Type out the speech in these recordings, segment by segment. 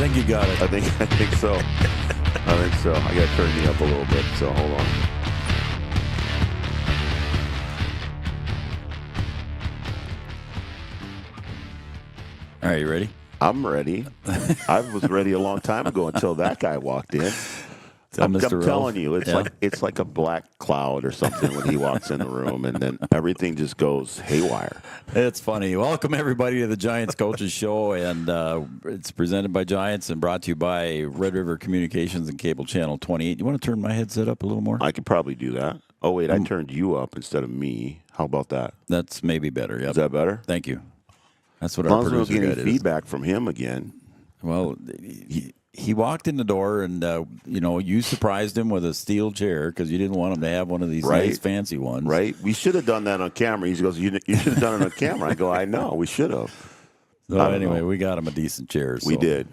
think you got it. I think so. I think so. I got to turn you up a little bit, so hold on. All right, you ready? I'm ready. I was ready a long time ago until that guy walked in. I'm telling you, it's like a black cloud or something when he walks in the room, and then everything just goes haywire. It's funny. Welcome, everybody, to the Giants Coaches Show, and it's presented by Giants and brought to you by Red River Communications and Cable Channel 28. You want to turn my headset up a little more? I could probably do that. Oh, wait, I turned you up instead of me. How about that? That's maybe better. Yep. Is that better? Thank you. That's what As our long as we don't producer get guy any is. feedback from him again. Well, he walked in the door, and you surprised him with a steel chair because you didn't want him to have one of these nice fancy ones. Right. We should have done that on camera. He goes, you should have done it on camera. I go, I know. We should have. So anyway, we got him a decent chair. So. We did.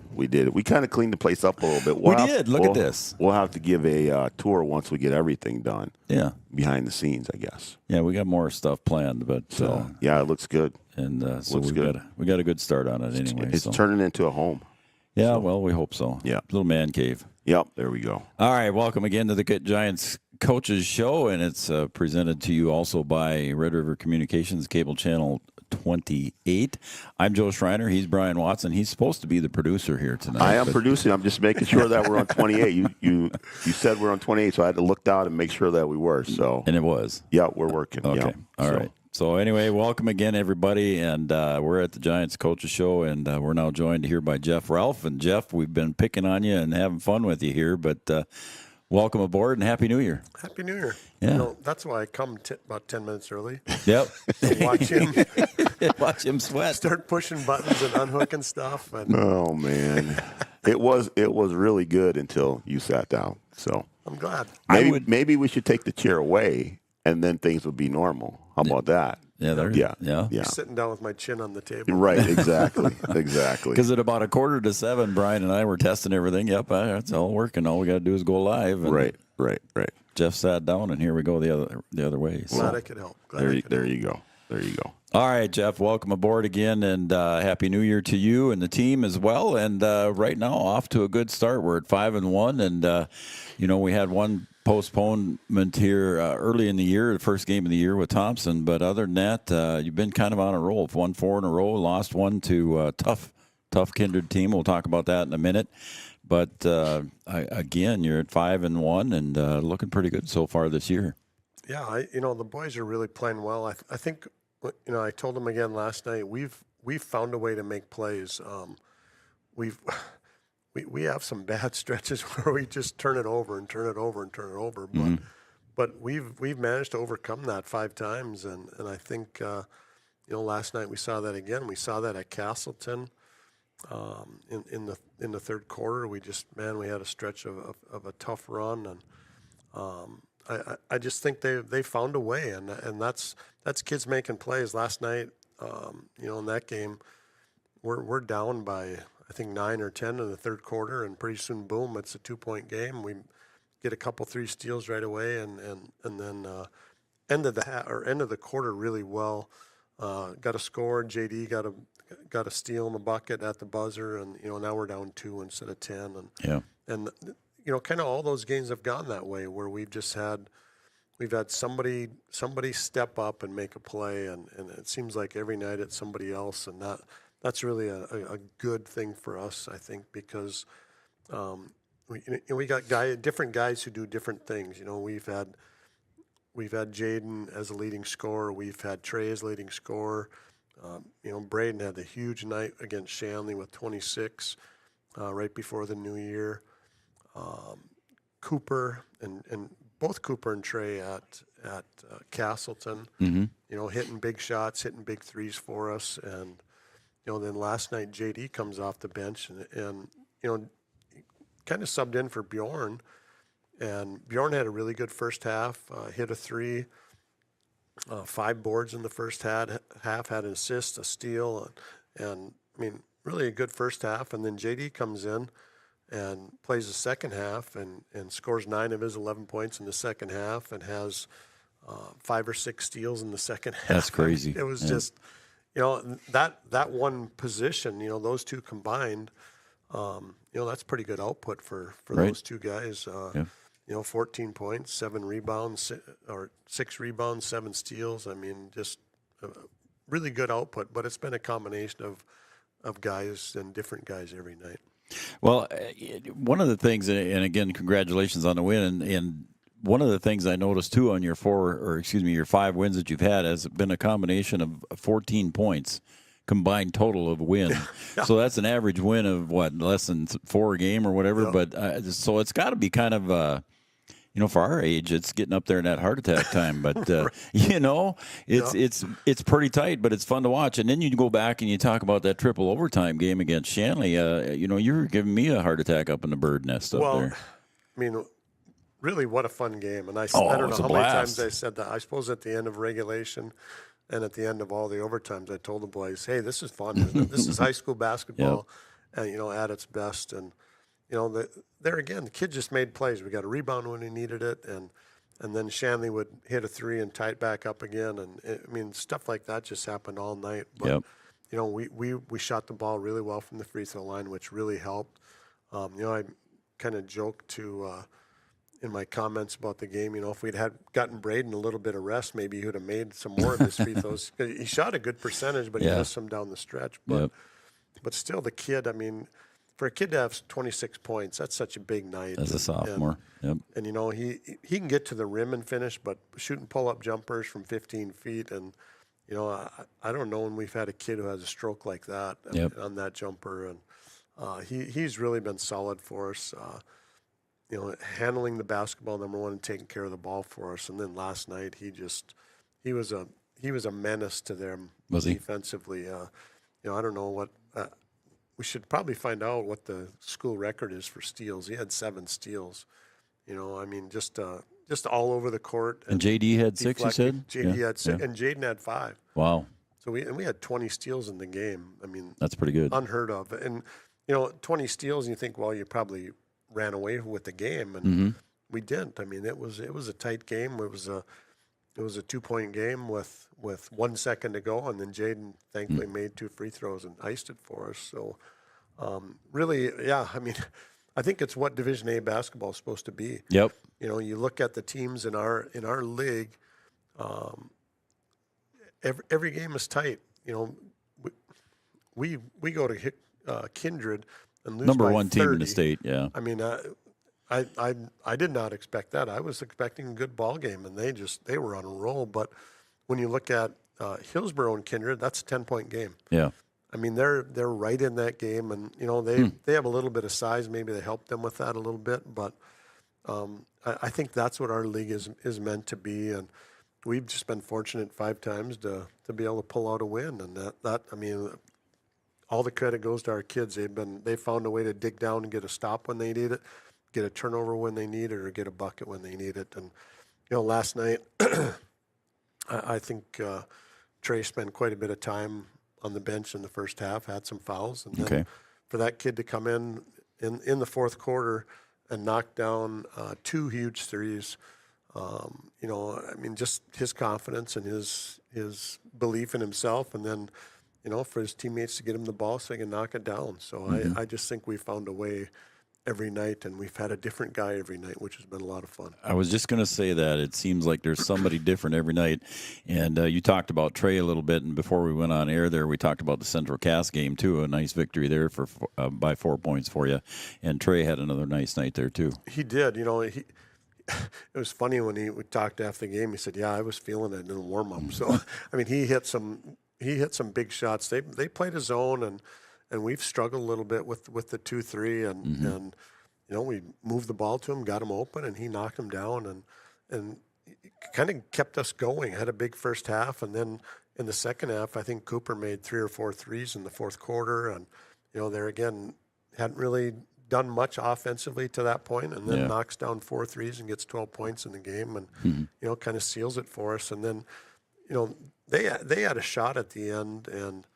We kind of cleaned the place up a little bit. We did. Look at this. We'll have to give a tour once we get everything done. Yeah. Behind the scenes, I guess. Yeah, we got more stuff planned, but yeah, it looks good. And so we got a good start on it anyway. It's turning into a home. Yeah, well, we hope so. Yeah. Little man cave. Yep, there we go. All right, welcome again to the Giants Coaches Show, and it's presented to you also by Red River Communications, Cable Channel 28. I'm Joe Schreiner. He's Brian Watson. He's supposed to be the producer here tonight. I am producing. I'm just making sure that we're on 28. You said we're on 28, so I had to look down and make sure that we were. So and it was. Yeah, we're working. Okay. Yep. All right. So anyway, welcome again, everybody, and we're at the Giants Coaches Show, and we're now joined here by Jeff Ralph. And Jeff, we've been picking on you and having fun with you here, but welcome aboard and Happy New Year. Happy New Year. Yeah. That's why I come about 10 minutes early. Yep. Watch him sweat. Start pushing buttons and unhooking stuff. And oh, man. It was really good until you sat down. So I'm glad. Maybe we should take the chair away, and then things would be normal. How about that? Yeah. You're sitting down with my chin on the table. Right, exactly. Because at about 6:45, Brian and I were testing everything. Yep, it's all working. All we got to do is go live. And right. Jeff sat down, and here we go the other way. So. Glad I could help. There you go. All right, Jeff, welcome aboard again, and Happy New Year to you and the team as well. And right now, off to a good start. We're at 5-1, and we had one postponement here early in the year, the first game of the year with Thompson. But other than that, you've been kind of on a roll. Won 4 in a row, lost one to tough Kindred team. We'll talk about that in a minute. But again, you're at 5-1 and looking pretty good so far this year. Yeah, the boys are really playing well. I think, I told them again last night. We've found a way to make plays. We have some bad stretches where we just turn it over. But we've managed to overcome that 5 times, and I think last night we saw that again. We saw that at Castleton in the third quarter. We had a stretch of a tough run, and I just think they found a way, and that's kids making plays. Last night, in that game, we're down by I think 9 or 10 in the third quarter, and pretty soon, boom, it's a 2-point game. We get a couple 3 steals right away, and then end of the quarter really well. Got a score. JD got a steal in the bucket at the buzzer, and now we're down 2 instead of 10, and kind of all those games have gone that way where we've had somebody step up and make a play, and it seems like every night it's somebody else, and that's really a good thing for us, I think, because we got different guys who do different things. We've had Jaden as a leading scorer. We've had Trey as leading scorer. Braden had the huge night against Shanley with 26 right before the new year. Cooper and both Cooper and Trey at Castleton, hitting big shots, hitting big threes for us, and then last night JD comes off the bench and kind of subbed in for Bjorn, and Bjorn had a really good first half, hit a 3, 5 boards in the first half, had an assist, a steal, and really a good first half, and then JD comes in and plays the second half and scores 9 of his 11 points in the second half and has 5 or 6 steals in the second half. That's crazy. It was just, that one position, those two combined, That's pretty good output for Right. those two guys. Yeah. 14 points, 7 rebounds, or 6 rebounds, 7 steals. I mean, just really good output. But it's been a combination of guys and different guys every night. Well, one of the things, and again, congratulations on the win. And one of the things I noticed too on your your 5 wins that you've had has been a combination of 14 points combined total of win. Yeah. So that's an average win of what, less than 4 a game or whatever. Yeah. But so it's got to be kind of. For our age, it's getting up there in that heart attack time. But it's pretty tight, but it's fun to watch. And then you go back and you talk about that triple overtime game against Shanley. You were giving me a heart attack up in the bird nest up there. I mean, really, what a fun game. And I Oh, don't it's know a how many blast. times I said that. I suppose at the end of regulation and at the end of all the overtimes, I told the boys, hey, this is fun. Isn't it? This is high school basketball, and at its best. And there again, the kid just made plays. We got a rebound when he needed it, and then Shanley would hit a 3 and tie it back up again. And stuff like that just happened all night. But we shot the ball really well from the free throw line, which really helped. I kind of joked in my comments about the game. If we'd gotten Braden a little bit of rest, maybe he would have made some more of his free throws. He shot a good percentage, but he missed some down the stretch. But still, the kid. I mean, for a kid to have 26 points, that's such a big night. As a sophomore, And he can get to the rim and finish, but shooting pull-up jumpers from 15 feet, and I don't know when we've had a kid who has a stroke like that on that jumper, and he's really been solid for us. Handling the basketball, number one, and taking care of the ball for us. And then last night, he was a menace to them defensively. I don't know what. We should probably find out what the school record is for steals. He had 7 steals. Just all over the court. And JD had 6, you said? JD had 6, and Jaden had 5. Wow. So we had 20 steals in the game. I mean, that's pretty good. Unheard of. And 20 steals, and you think, well, you probably ran away with the game, and we didn't. I mean, it was a tight game. It was a 2-point game with 1 second to go, and then Jaden thankfully made 2 free throws and iced it for us. So, really, I mean, I think it's what Division A basketball is supposed to be. Yep. You look at the teams in our league. Every game is tight. We go to Kindred and lose number by 1 team 30. in the state. Yeah. I mean, I did not expect that. I was expecting a good ball game, and they were on a roll. But when you look at Hillsborough and Kindred, that's a 10-point game. Yeah. I mean, they're right in that game, and they have a little bit of size. Maybe they helped them with that a little bit, but I think that's what our league is meant to be, and we've just been fortunate 5 times to be able to pull out a win, and that I mean, all the credit goes to our kids. They found a way to dig down and get a stop when they need it, get a turnover when they need it, or get a bucket when they need it. And last night, I think Trey spent quite a bit of time on the bench in the first half, had some fouls, and then for that kid to come in the fourth quarter and knock down 2 huge threes, I mean, just his confidence and his belief in himself, and then for his teammates to get him the ball so he can knock it down. So I just think we found a way every night, and we've had a different guy every night, which has been a lot of fun. I was just going to say that. It seems like there's somebody different every night. And you talked about Trey a little bit, and before we went on air there, we talked about the Central Cass game, too. A nice victory there by 4 points for you. And Trey had another nice night there, too. He did. It was funny when we talked after the game. He said, I was feeling it in the warm-up. So, I mean, he hit some big shots. They played a zone, and we've struggled a little bit with the 2-3, and we moved the ball to him, got him open, and he knocked him down, and kind of kept us going. Had a big first half, and then in the second half, I think Cooper made 3 or 4 threes in the fourth quarter, and there again hadn't really done much offensively to that point, and then knocks down 4 threes and gets 12 points in the game, and kind of seals it for us. And then they had a shot at the end, and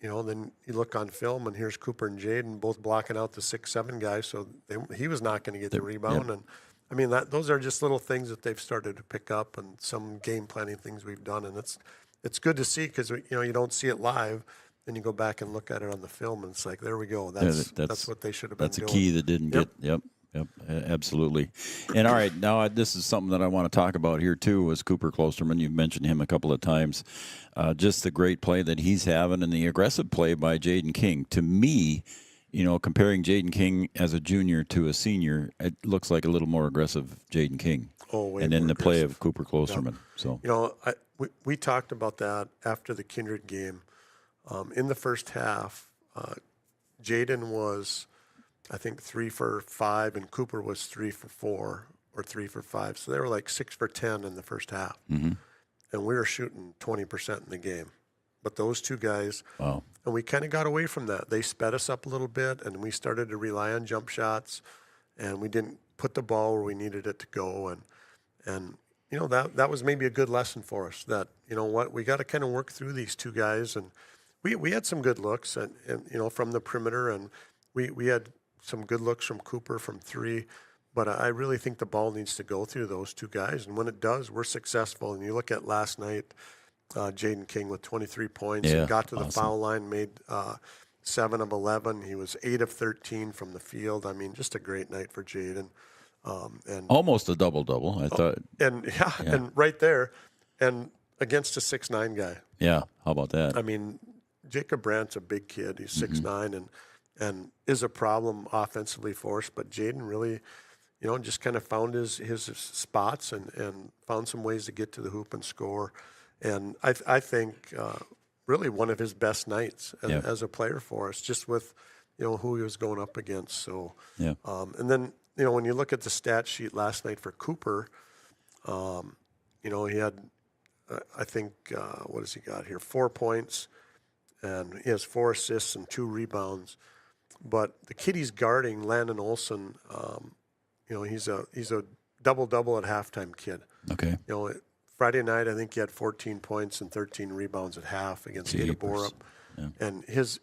then you look on film, and here's Cooper and Jaden both blocking out the 6-7 guys, so he was not going to get the rebound. And I mean, those are just little things that they've started to pick up, and some game planning things we've done, and it's good to see, because you don't see it live, then you go back and look at it on the film, and it's like, there we go. That's what they should have been doing. That's a doing. key that didn't get. Yep. Absolutely. And all right, now this is something that I want to talk about here too. Was Cooper Klosterman? You've mentioned him a couple of times. Just the great play that he's having, and the aggressive play by Jaden King. To me, comparing Jaden King as a junior to a senior, it looks like a little more aggressive Jaden King. Way and more in the play aggressive. of Cooper Klosterman. So we talked about that after the Kindred game. In the first half, Jaden was, I think, 3 for 5, and Cooper was 3 for 4 or 3 for 5. So they were like 6 for 10 in the first half. Mm-hmm. And we were shooting 20% in the game. But those two guys, wow. And we kind of got away from that. They sped us up a little bit, and we started to rely on jump shots, and we didn't put the ball where we needed it to go. And that was maybe a good lesson for us, that, we got to kind of work through these two guys. And we had some good looks and from the perimeter, and we had some good looks from Cooper from 3. But I really think the ball needs to go through those two guys. And when it does, we're successful. And you look at last night, Jaden King with 23 points. Yeah, and got to the awesome. foul line, made 7 of 11. He was 8 of 13 from the field. I mean, just a great night for Jaden. And almost a double-double, I thought. And and right there, and against a 6'9" guy. Yeah, how about that? I mean, Jacob Brandt's a big kid. He's 6'9", and is a problem offensively for us. But Jaden really, just kind of found his spots and found some ways to get to the hoop and score. And I think really one of his best nights as a player for us, just with who he was going up against. So and then when you look at the stat sheet last night for Cooper, he had I think what has he got here? 4 points, and he has 4 assists and 2 rebounds. But the kid he's guarding, Landon Olson, he's a double-double at halftime kid. Okay. Friday night, I think he had 14 points and 13 rebounds at half against Ada Borup. Yeah. And his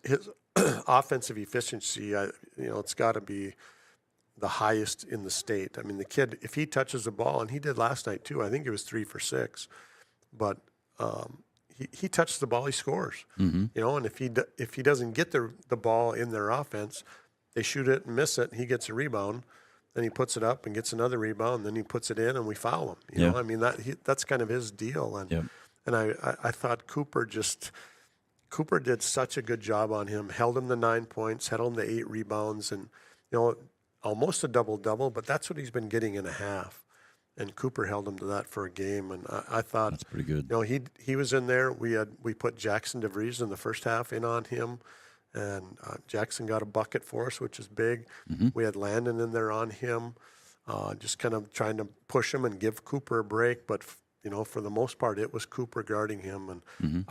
offensive efficiency, it's got to be the highest in the state. I mean, the kid, if he touches the ball, and he did last night too, I think it was 3 for 6, but he touches the ball, he scores. Mm-hmm. And if he doesn't get the ball in their offense, they shoot it and miss it, and he gets a rebound. Then he puts it up and gets another rebound, and then he puts it in, and we foul him. You know, I mean, that's kind of his deal. And and I thought Cooper did such a good job on him. Held him to 9 points, held him to 8 rebounds, and almost a double-double. But that's what he's been getting in a half. And Cooper held him to that for a game, and I thought that's pretty good. He was in there. We put Jackson DeVries in the first half in on him. And Jackson got a bucket for us, which is big. Mm-hmm. We had Landon in there on him, just kind of trying to push him and give Cooper a break. But, for the most part, it was Cooper guarding him. And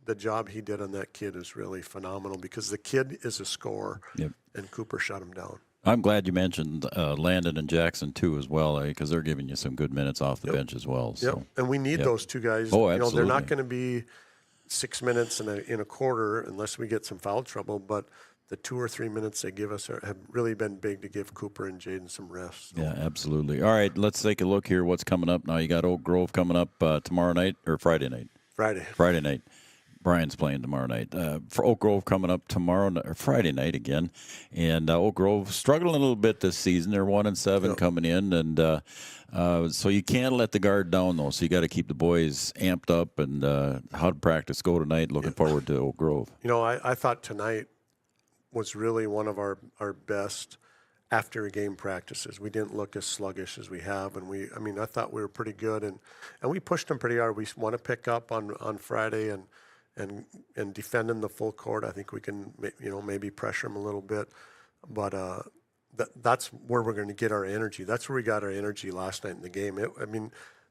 the job he did on that kid is really phenomenal, because the kid is a scorer, and Cooper shut him down. I'm glad you mentioned Landon and Jackson, too, as well, because they're giving you some good minutes off the bench as well. So. And we need those two guys. Oh, absolutely. They're not going to be 6 minutes in a quarter unless we get some foul trouble, but the 2 or 3 minutes they give us have really been big to give Cooper and Jaden some rest. So. Yeah, absolutely. All right, let's take a look here. What's coming up now? You got Oak Grove coming up tomorrow night or Friday night? Friday night. Brian's playing tomorrow night. For Oak Grove coming up Friday night again, and Oak Grove struggling a little bit this season. They're 1-7 coming in, and so you can't let the guard down though. So you got to keep the boys amped up. And how did practice go tonight? Looking forward to Oak Grove. I thought tonight was really one of our best after game practices. We didn't look as sluggish as we have, and I thought we were pretty good, and we pushed them pretty hard. We want to pick up on Friday and defend in the full court. I think we can, maybe pressure them a little bit, but that's where we're going to get our energy. That's where we got our energy last night in the game. It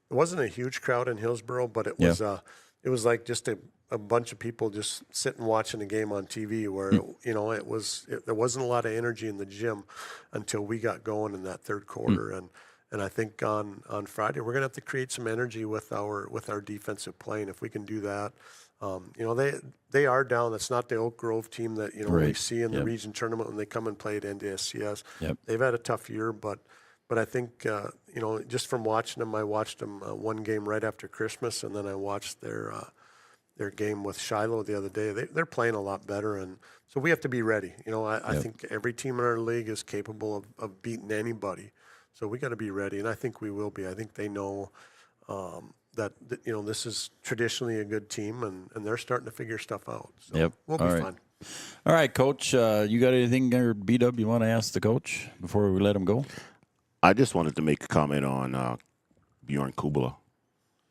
wasn't a huge crowd in Hillsboro, but it was like just a bunch of people just sitting watching a game on TV where there wasn't a lot of energy in the gym until we got going in that third quarter. And I think on Friday we're going to have to create some energy with our defensive play, and if we can do that. They are down. That's not the Oak Grove team that we see in the region tournament when they come and play at NDSCS. They've had a tough year, but I think just from watching them, I watched them one game right after Christmas, and then I watched their their game with Shiloh the other day. They're playing a lot better, and so we have to be ready. I think every team in our league is capable of beating anybody. So we got to be ready, and I think we will be. I think they know that this is traditionally a good team, and they're starting to figure stuff out. So we'll be fine. All right, Coach, you got anything or B-Dub you want to ask the coach before we let him go? I just wanted to make a comment on Bjorn Kubala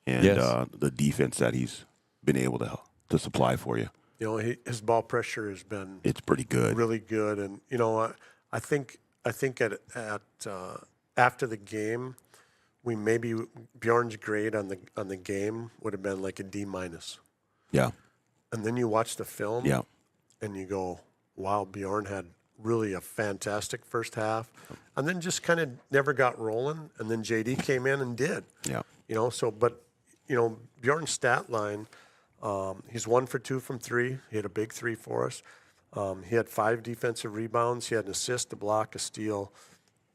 and the defense that he's been able to supply for you. His ball pressure has been pretty good, really good, and I think at after the game, we maybe Bjorn's grade on the game would have been like a D-. Yeah, and then you watch the film, yeah, and you go, wow, Bjorn had really a fantastic first half, and then just kind of never got rolling, and then JD came in and did. Yeah, Bjorn's stat line. He's 1 for 2 from 3. He had a big 3 for us. He had 5 defensive rebounds. He had an assist, a block, a steal,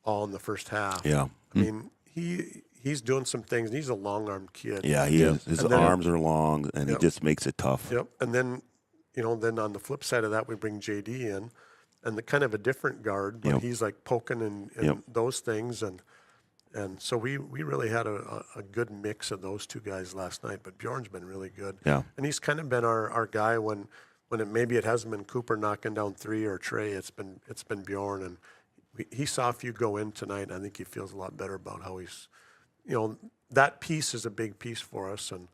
all in the first half. Yeah. I mean, he's doing some things. He's a long-armed kid. Yeah, he is. His arms are long, and he just makes it tough. Yep. And then, then on the flip side of that, we bring JD in, and the kind of a different guard, but he's like poking and those things, and so we really had a good mix of those two guys last night. But Bjorn's been really good. Yeah. And he's kind of been our guy when it hasn't been Cooper knocking down 3 or Trey. It's been Bjorn, and he saw a few go in tonight. And I think he feels a lot better about how he's, that piece is a big piece for us. And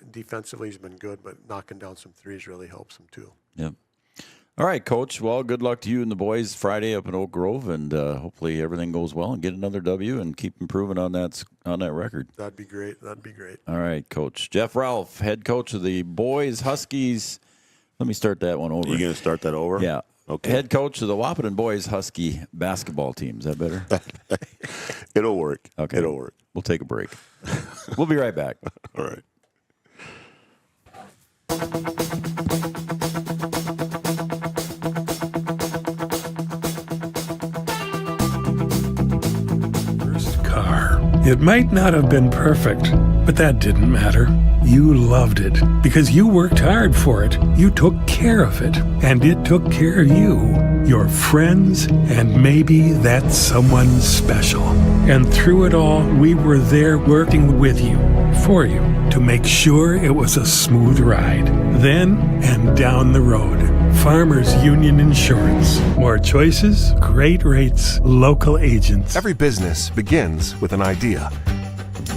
defensively he's been good, but knocking down some threes really helps him too. Yep. All right, Coach. Well, good luck to you and the boys Friday up in Oak Grove, and hopefully everything goes well and get another W and keep improving on that record. That'd be great. All right, Coach. Jeff Ralph, head coach of the boys Huskies. Let me start that one over. You going to start that over? Yeah. Okay. Head coach of the Wahpeton boys Husky basketball team. Is that better? It'll work. Okay. It'll work. We'll take a break. We'll be right back. All right. It might not have been perfect, but that didn't matter. You loved it because you worked hard for it. You took care of it, and it took care of you, your friends, and maybe that someone special. And through it all, we were there working with you, for you, to make sure it was a smooth ride. Then and down the road. Farmers Union Insurance. More choices, great rates, local agents. Every business begins with an idea.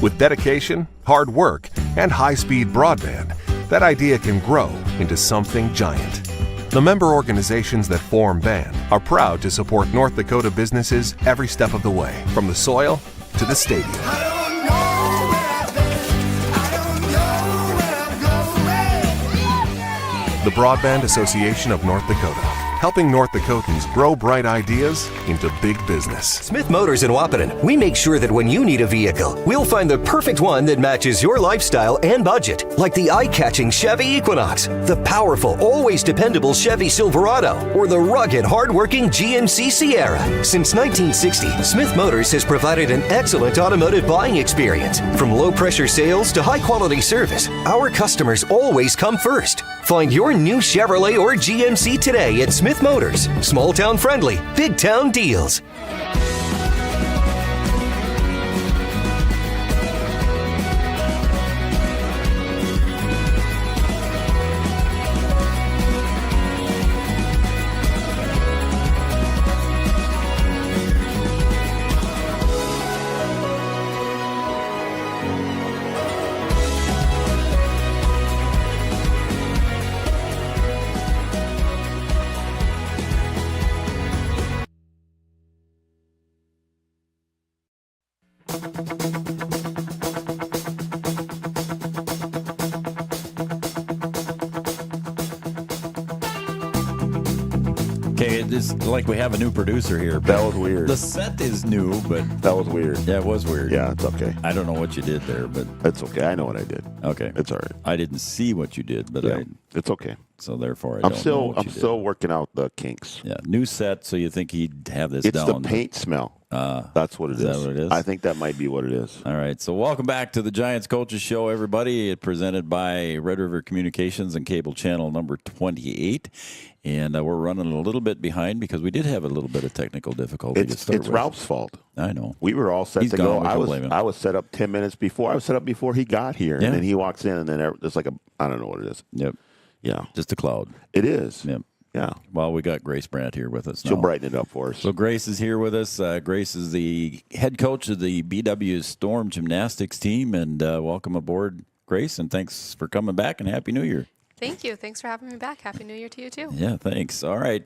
With dedication, hard work, and high-speed broadband, that idea can grow into something giant. The member organizations that form BAND are proud to support North Dakota businesses every step of the way, from the soil to the stadium. The Broadband Association of North Dakota, helping North Dakotans grow bright ideas into big business. Smith Motors in Wahpeton, we make sure that when you need a vehicle, we'll find the perfect one that matches your lifestyle and budget. Like the eye-catching Chevy Equinox, the powerful, always dependable Chevy Silverado, or the rugged, hard-working GMC Sierra. Since 1960, Smith Motors has provided an excellent automotive buying experience. From low-pressure sales to high-quality service, our customers always come first. Find your new Chevrolet or GMC today at Smith Motors. Small town friendly, big town deals. Okay, it's like we have a new producer here. That was weird. The set is new, but That was weird. yeah, it was weird. Yeah, it's okay. I don't know what you did there, but It's okay. I know what I did. okay. It's all right. I didn't see what you did, but Yeah, it's okay. so therefore I don't know what I'm you did. still working out the kinks. Yeah, new set, so you think he'd have this It's down. the paint smell. That's what it is. Is that what it is? I think that might be what it is. All right, so welcome back to the Giants Coaches Show, everybody. It's presented by Red River Communications and cable channel number 28. And we're running a little bit behind because we did have a little bit of technical difficulty to start It's with. Ralph's fault. I know. We were all set He's to gone. go. We can blame him. I was set up 10 minutes before. I was set up before he got here. Yeah. And then he walks in, and then it's like I don't know what it is. Yep, Yeah. just a cloud. It is. Yep. Yeah. Well, we got Grace Brandt here with us now. She'll brighten it up for us. So Grace is here with us. Grace is the head coach of the BW Storm Gymnastics team. And welcome aboard, Grace, and thanks for coming back, and Happy New Year. Thank you. Thanks for having me back. Happy New Year to you, too. Yeah, thanks. All right.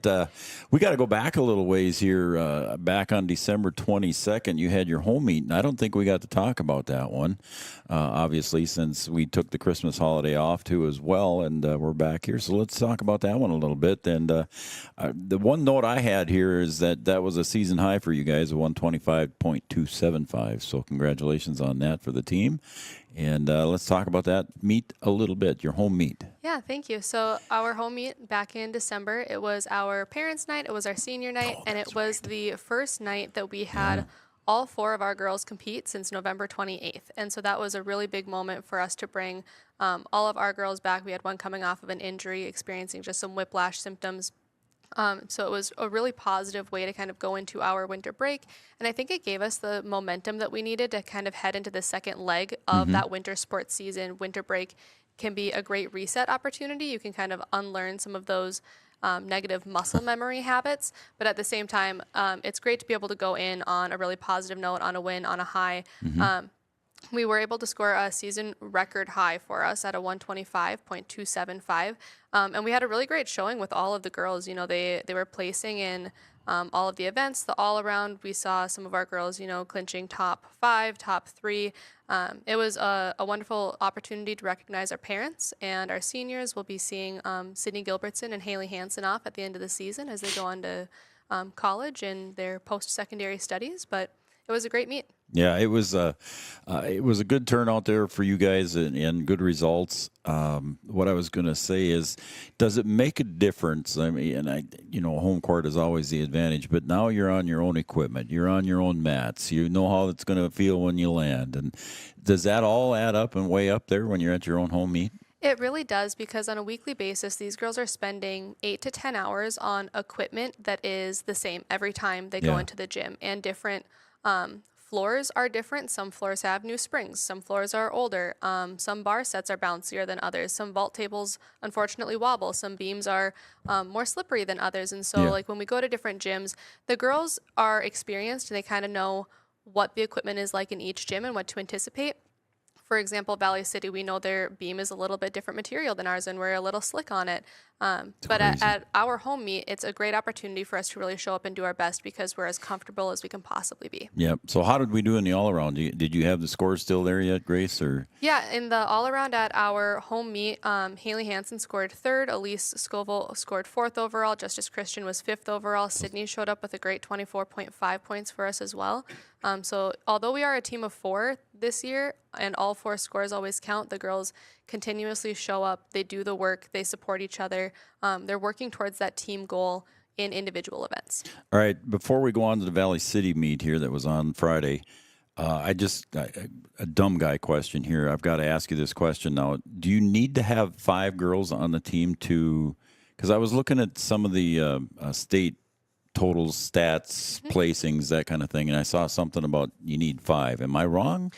We got to go back a little ways here. Back on December 22nd, you had your home meet, and I don't think we got to talk about that one, obviously, since we took the Christmas holiday off, too, as well, and we're back here. So let's talk about that one a little bit. And the one note I had here is that was a season high for you guys, a 125.275. So congratulations on that for the team. And let's talk about that meet a little bit, your home meet. Yeah, thank you. So our home meet back in December, it was our parents' night, it was our senior night, and it was the first night that we had all 4 of our girls compete since November 28th. And so that was a really big moment for us to bring all of our girls back. We had one coming off of an injury, experiencing just some whiplash symptoms. So it was a really positive way to kind of go into our winter break. And I think it gave us the momentum that we needed to kind of head into the second leg of that winter sports season. Winter break can be a great reset opportunity. You can kind of unlearn some of those negative muscle memory habits. But at the same time, it's great to be able to go in on a really positive note, on a win, on a high. We were able to score a season record high for us at a 125.275. And we had a really great showing with all of the girls. You know, they were placing in all of the events, the all-around. We saw some of our girls, you know, clinching top 5, top 3. It was a wonderful opportunity to recognize our parents, and our seniors will be seeing Sydney Gilbertson and Haley Hansen off at the end of the season as they go on to college and their post-secondary studies. But it was a great meet. Yeah, it was a good turnout there for you guys and good results. What I was going to say is, does it make a difference? I mean, home court is always the advantage, but now you're on your own equipment, you're on your own mats, you know how it's going to feel when you land, and does that all add up and weigh up there when you're at your own home meet? It really does, because on a weekly basis, these girls are spending 8 to 10 hours on equipment that is the same every time they go into the gym, and different floors are different. Some floors have new springs. Some floors are older. Some bar sets are bouncier than others. Some vault tables, unfortunately, wobble. Some beams are more slippery than others. And so, like, when we go to different gyms, the girls are experienced, and they kind of know what the equipment is like in each gym and what to anticipate. For example, Valley City, we know their beam is a little bit different material than ours, and we're a little slick on it. But at our home meet, it's a great opportunity for us to really show up and do our best, because we're as comfortable as we can possibly be. Yep. So how did we do in the all-around? Did you have the scores still there yet, Grace? Or Yeah, in the all-around at our home meet, Haley Hansen scored 3rd, Elise Scoville scored 4th overall, Justice Christian was 5th overall, Sydney showed up with a great 24.5 points for us as well. So although we are a team of 4 this year, and all 4 scores always count, the girls continuously show up, they do the work, they support each other, they're working towards that team goal in individual events. All right, before we go on to the Valley City meet here that was on Friday, a dumb guy question here. I've got to ask you this question now. Do you need to have 5 girls on the team because I was looking at some of the state totals, stats, placings, that kind of thing, and I saw something about you need 5. Am I wrong?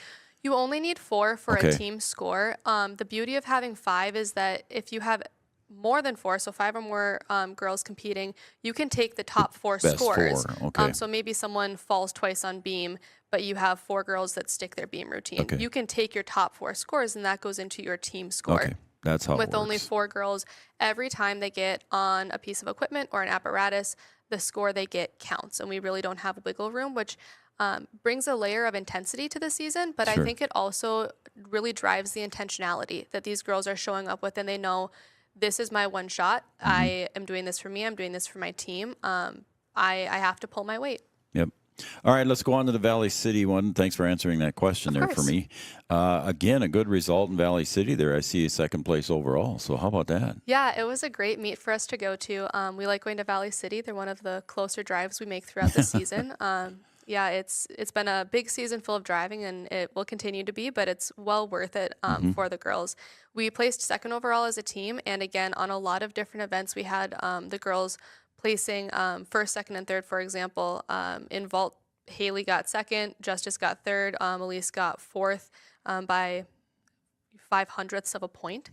You only need 4 for a team score. The beauty of having 5 is that if you have more than 4, so 5 or more girls competing, you can take the top 4 Best scores. 4, okay. So maybe someone falls twice on beam, but you have 4 girls that stick their beam routine. Okay. You can take your top 4 scores, and that goes into your team score. Okay, that's how it With works. only 4 girls, every time they get on a piece of equipment or an apparatus, the score they get counts, and we really don't have wiggle room, which brings a layer of intensity to the season, but Sure. I think it also really drives the intentionality that these girls are showing up with, and they know this is my one shot. I am doing this for me. I'm doing this for my team. I have to pull my weight. Yep. All right, let's go on to the Valley City one. Thanks for answering that question there for me. Again, a good result in Valley City there. I see a 2nd place overall. So how about that? Yeah, it was a great meet for us to go to. We like going to Valley City. They're one of the closer drives we make throughout the season. Yeah, it's been a big season full of driving, and it will continue to be, but it's well worth it for the girls. We placed second overall as a team, and again, on a lot of different events, we had the girls placing first, second, and third. For example, in vault, Haley got second, Justice got third, Elise got fourth by 0.05 of a point.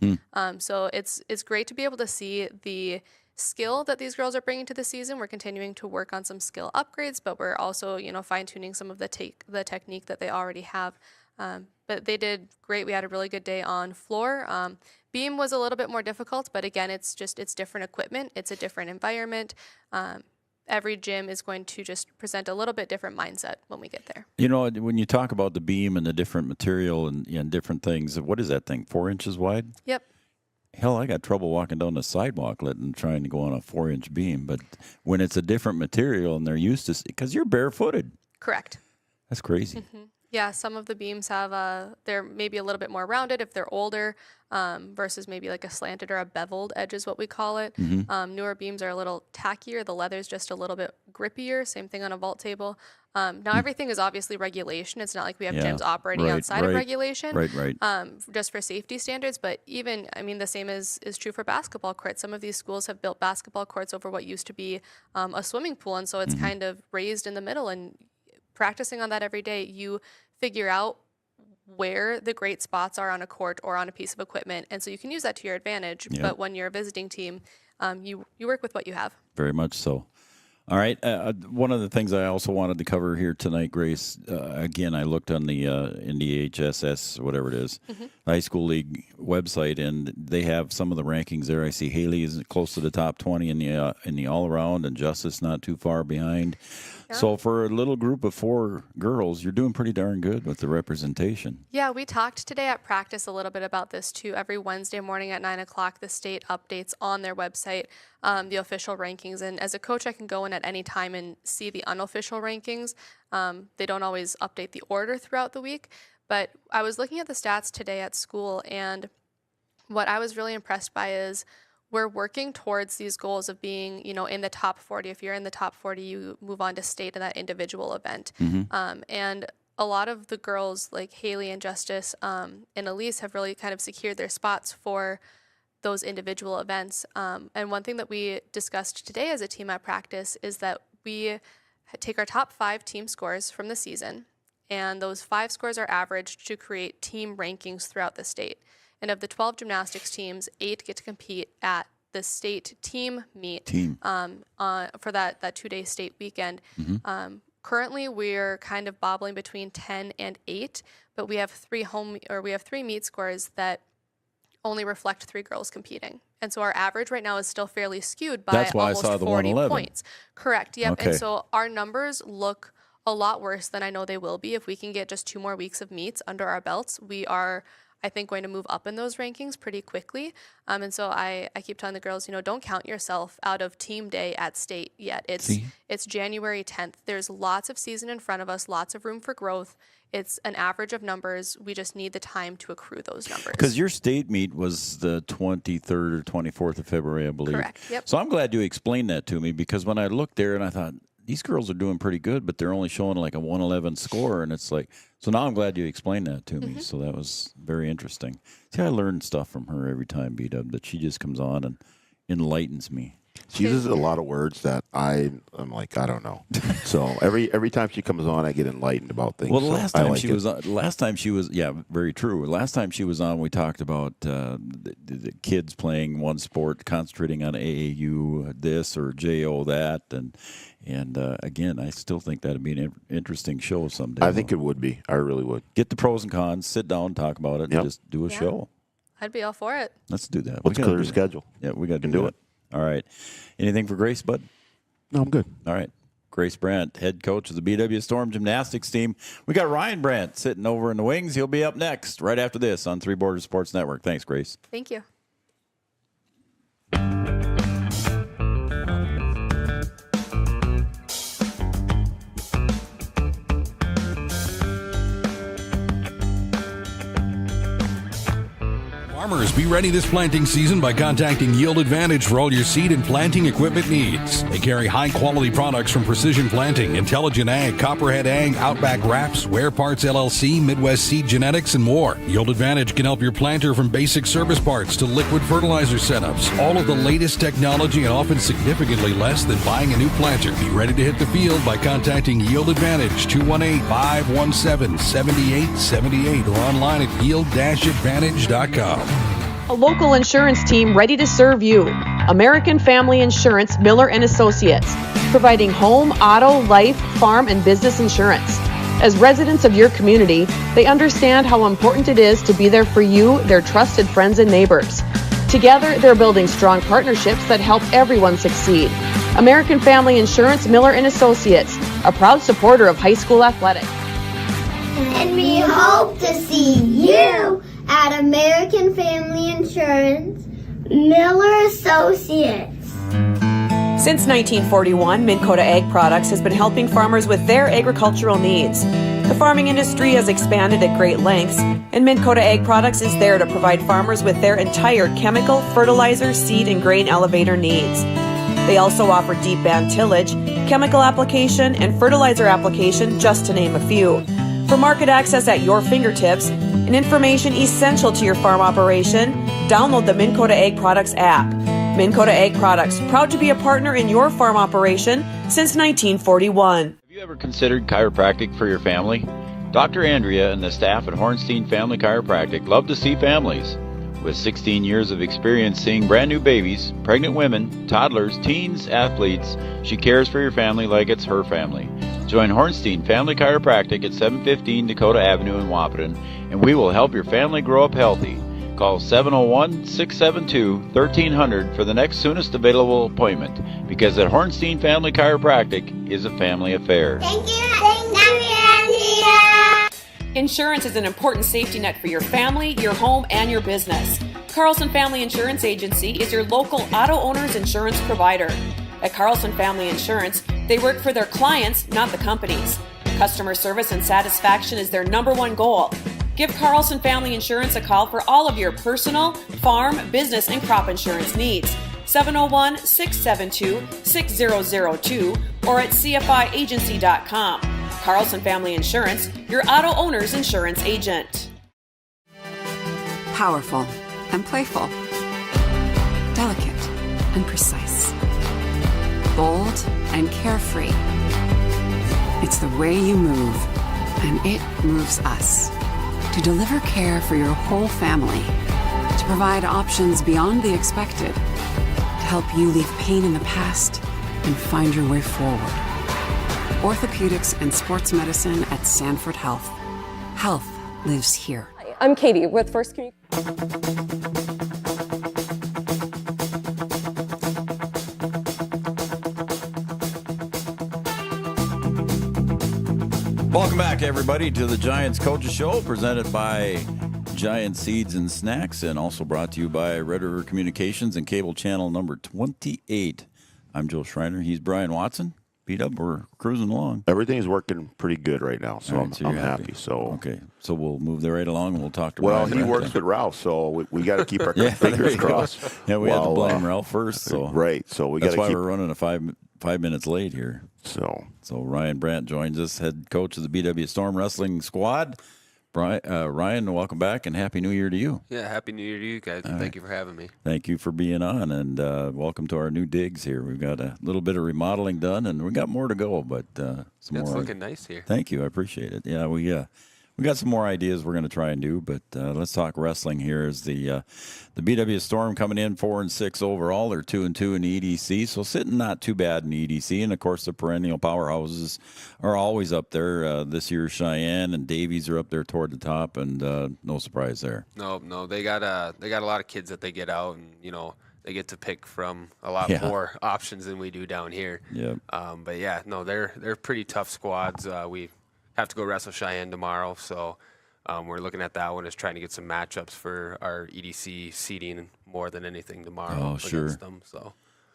So it's great to be able to see the skill that these girls are bringing to the season. We're continuing to work on some skill upgrades, but we're also, fine-tuning some of the technique that they already have. But they did great. We had a really good day on floor. Beam was a little bit more difficult, but again, it's different equipment. It's a different environment. Every gym is going to just present a little bit different mindset when we get there. When you talk about the beam and the different material and different things, what is that thing, 4 inches wide? Yep. Hell, I got trouble walking down the sidewalk trying to go on a 4-inch beam. But when it's a different material and they're used to, because you're barefooted. Correct. That's crazy. Yeah, some of the beams have they're maybe a little bit more rounded if they're older, versus maybe like a slanted or a beveled edge is what we call it. Newer beams are a little tackier. The leather's just a little bit grippier. Same thing on a vault table. Now everything is obviously regulation. It's not like we have gyms operating outside of regulation. Right. Just for safety standards. But even, the same is true for basketball courts. Some of these schools have built basketball courts over what used to be a swimming pool, and so it's kind of raised in the middle. And practicing on that every day, you figure out where the great spots are on a court or on a piece of equipment, and so you can use that to your advantage. Yep. But when you're a visiting team, you work with what you have. Very much so. All right. One of the things I also wanted to cover here tonight, Grace, again, I looked on the NDHSS, whatever it is, High School League website, and they have some of the rankings there. I see Haley is close to the top 20 in the all-around, and Justice not too far behind. Yeah. So for a little group of 4 girls, you're doing pretty darn good with the representation. Yeah, we talked today at practice a little bit about this too. Every Wednesday morning at 9 o'clock, the state updates on their website the official rankings. And as a coach, I can go in at any time and see the unofficial rankings. They don't always update the order throughout the week. But I was looking at the stats today at school, and what I was really impressed by is we're working towards these goals of being, in the top 40. If you're in the top 40, you move on to state in that individual event. And a lot of the girls like Haley and Justice and Elise have really kind of secured their spots for those individual events. And one thing that we discussed today as a team at practice is that we take our top 5 team scores from the season, and those 5 scores are averaged to create team rankings throughout the state. And of the 12 gymnastics teams, 8 get to compete at the state team meet for that 2-day state weekend. Currently, we're kind of bobbling between 10 and 8, but we have 3 meet scores that only reflect 3 girls competing. And so our average right now is still fairly skewed by That's why almost I saw the 40 111. points. Correct. Yep. Okay. And so our numbers look a lot worse than I know they will be. If we can get just 2 more weeks of meets under our belts, we are, I think, going to move up in those rankings pretty quickly. And so I keep telling the girls, don't count yourself out of team day at state yet. It's January 10th. There's lots of season in front of us, lots of room for growth. It's an average of numbers. We just need the time to accrue those numbers. Because your state meet was the 23rd or 24th of February, I believe. Correct. Yep. So I'm glad you explained that to me, because when I looked there and I thought, these girls are doing pretty good, but they're only showing like a 111 score. And it's like, so now I'm glad you explained that to me. So that was very interesting. See, I learn stuff from her every time, B-Dub, that she just comes on and enlightens me. She uses a lot of words that I'm like, I don't know. So every time she comes on, I get enlightened about things. Well, the so last time she was, yeah, very true. Last time she was on, we talked about the kids playing one sport, concentrating on AAU this or JO that, and again, I still think that'd be an interesting show someday. I think it would be. I really would. Get the pros and cons, sit down, talk about it, and just do a show. I'd be all for it. Let's do that. Let's clear the schedule. Yeah, we got to do it. All right. Anything for Grace, bud? No, I'm good. All right. Grace Brandt, head coach of the BW Storm gymnastics team. We got Ryan Brandt sitting over in the wings. He'll be up next right after this on Three Borders Sports Network. Thanks, Grace. Thank you. Farmers, be ready this planting season by contacting Yield Advantage for all your seed and planting equipment needs. They carry high-quality products from Precision Planting, Intelligent Ag, Copperhead Ag, Outback Wraps, Ware Parts LLC, Midwest Seed Genetics, and more. Yield Advantage can help your planter from basic service parts to liquid fertilizer setups. All of the latest technology and often significantly less than buying a new planter. Be ready to hit the field by contacting Yield Advantage, 218-517-7878, or online at yield-advantage.com. A local insurance team ready to serve you. American Family Insurance, Miller & Associates, providing home, auto, life, farm, and business insurance. As residents of your community, they understand how important it is to be there for you, their trusted friends and neighbors. Together, they're building strong partnerships that help everyone succeed. American Family Insurance, Miller & Associates, a proud supporter of high school athletics. And we hope to see you at American Family Insurance, Miller Associates. Since 1941, Minn Kota Ag Products has been helping farmers with their agricultural needs. The farming industry has expanded at great lengths, and Minn Kota Ag Products is there to provide farmers with their entire chemical, fertilizer, seed, and grain elevator needs. They also offer deep band tillage, chemical application, and fertilizer application, just to name a few. For market access at your fingertips and information essential to your farm operation, download the Minn Kota Ag Products app. Minn Kota Ag Products, proud to be a partner in your farm operation since 1941. Have you ever considered chiropractic for your family? Dr. Andrea and the staff at Hornstein Family Chiropractic love to see families. With 16 years of experience seeing brand new babies, pregnant women, toddlers, teens, athletes, she cares for your family like it's her family. Join Hornstein Family Chiropractic at 715 Dakota Avenue in Wahpeton, and we will help your family grow up healthy. Call 701-672-1300 for the next soonest available appointment, because at Hornstein Family Chiropractic is a family affair. Thank you, Andrea. Insurance is an important safety net for your family, your home, and your business. Carlson Family Insurance Agency is your local auto owner's insurance provider. At Carlson Family Insurance, they work for their clients, not the companies. Customer service and satisfaction is their #1 goal. Give Carlson Family Insurance a call for all of your personal, farm, business, and crop insurance needs. 701-672-6002 or at cfiagency.com. Carlson Family Insurance, your auto owner's insurance agent. Powerful and playful. Delicate and precise. Bold and carefree. It's the way you move, and it moves us. To deliver care for your whole family. To provide options beyond the expected. To help you leave pain in the past and find your way forward. Orthopedics and sports medicine at Sanford Health. Health lives here. I'm Katie with First Community. Welcome back, everybody, to the Giants Coaches Show, presented by Giant Seeds and Snacks, and also brought to you by Red River Communications and cable channel number 28. I'm Joe Schreiner. He's Brian Watson. Beat up, we're cruising along. Everything's working pretty good right now, so Right, I'm happy. So okay, so we'll move there right along, and we'll talk to. Well, Brian he right works then. with Ralph, so we got to keep our Yeah, there fingers you go. crossed. Yeah, we had to blame Ralph first. So right, so we got that's to why keep. we're running a five minutes late here. So Ryan Brandt joins us, head coach of the BW Storm Wrestling Squad. Ryan, welcome back, and Happy New Year to you. Yeah, Happy New Year to you guys, and thank you for having me. Thank you for being on, and welcome to our new digs here. We've got a little bit of remodeling done, and we got more to go, but some more. It's looking nice here. Thank you. I appreciate it. Yeah, we got some more ideas we're going to try and do, but let's talk wrestling here. Is the BW Storm coming in 4-6 overall. They're 2-2 in the EDC, so sitting not too bad in the EDC. And of course, the perennial powerhouses are always up there. This year, Cheyenne and Davies are up there toward the top, and no surprise there. No, they got a lot of kids that they get out, and they get to pick from a lot more options than we do down here. Yeah. But yeah, no, they're pretty tough squads. We have to go wrestle Cheyenne tomorrow, so we're looking at that one as trying to get some matchups for our EDC seeding more than anything tomorrow against them.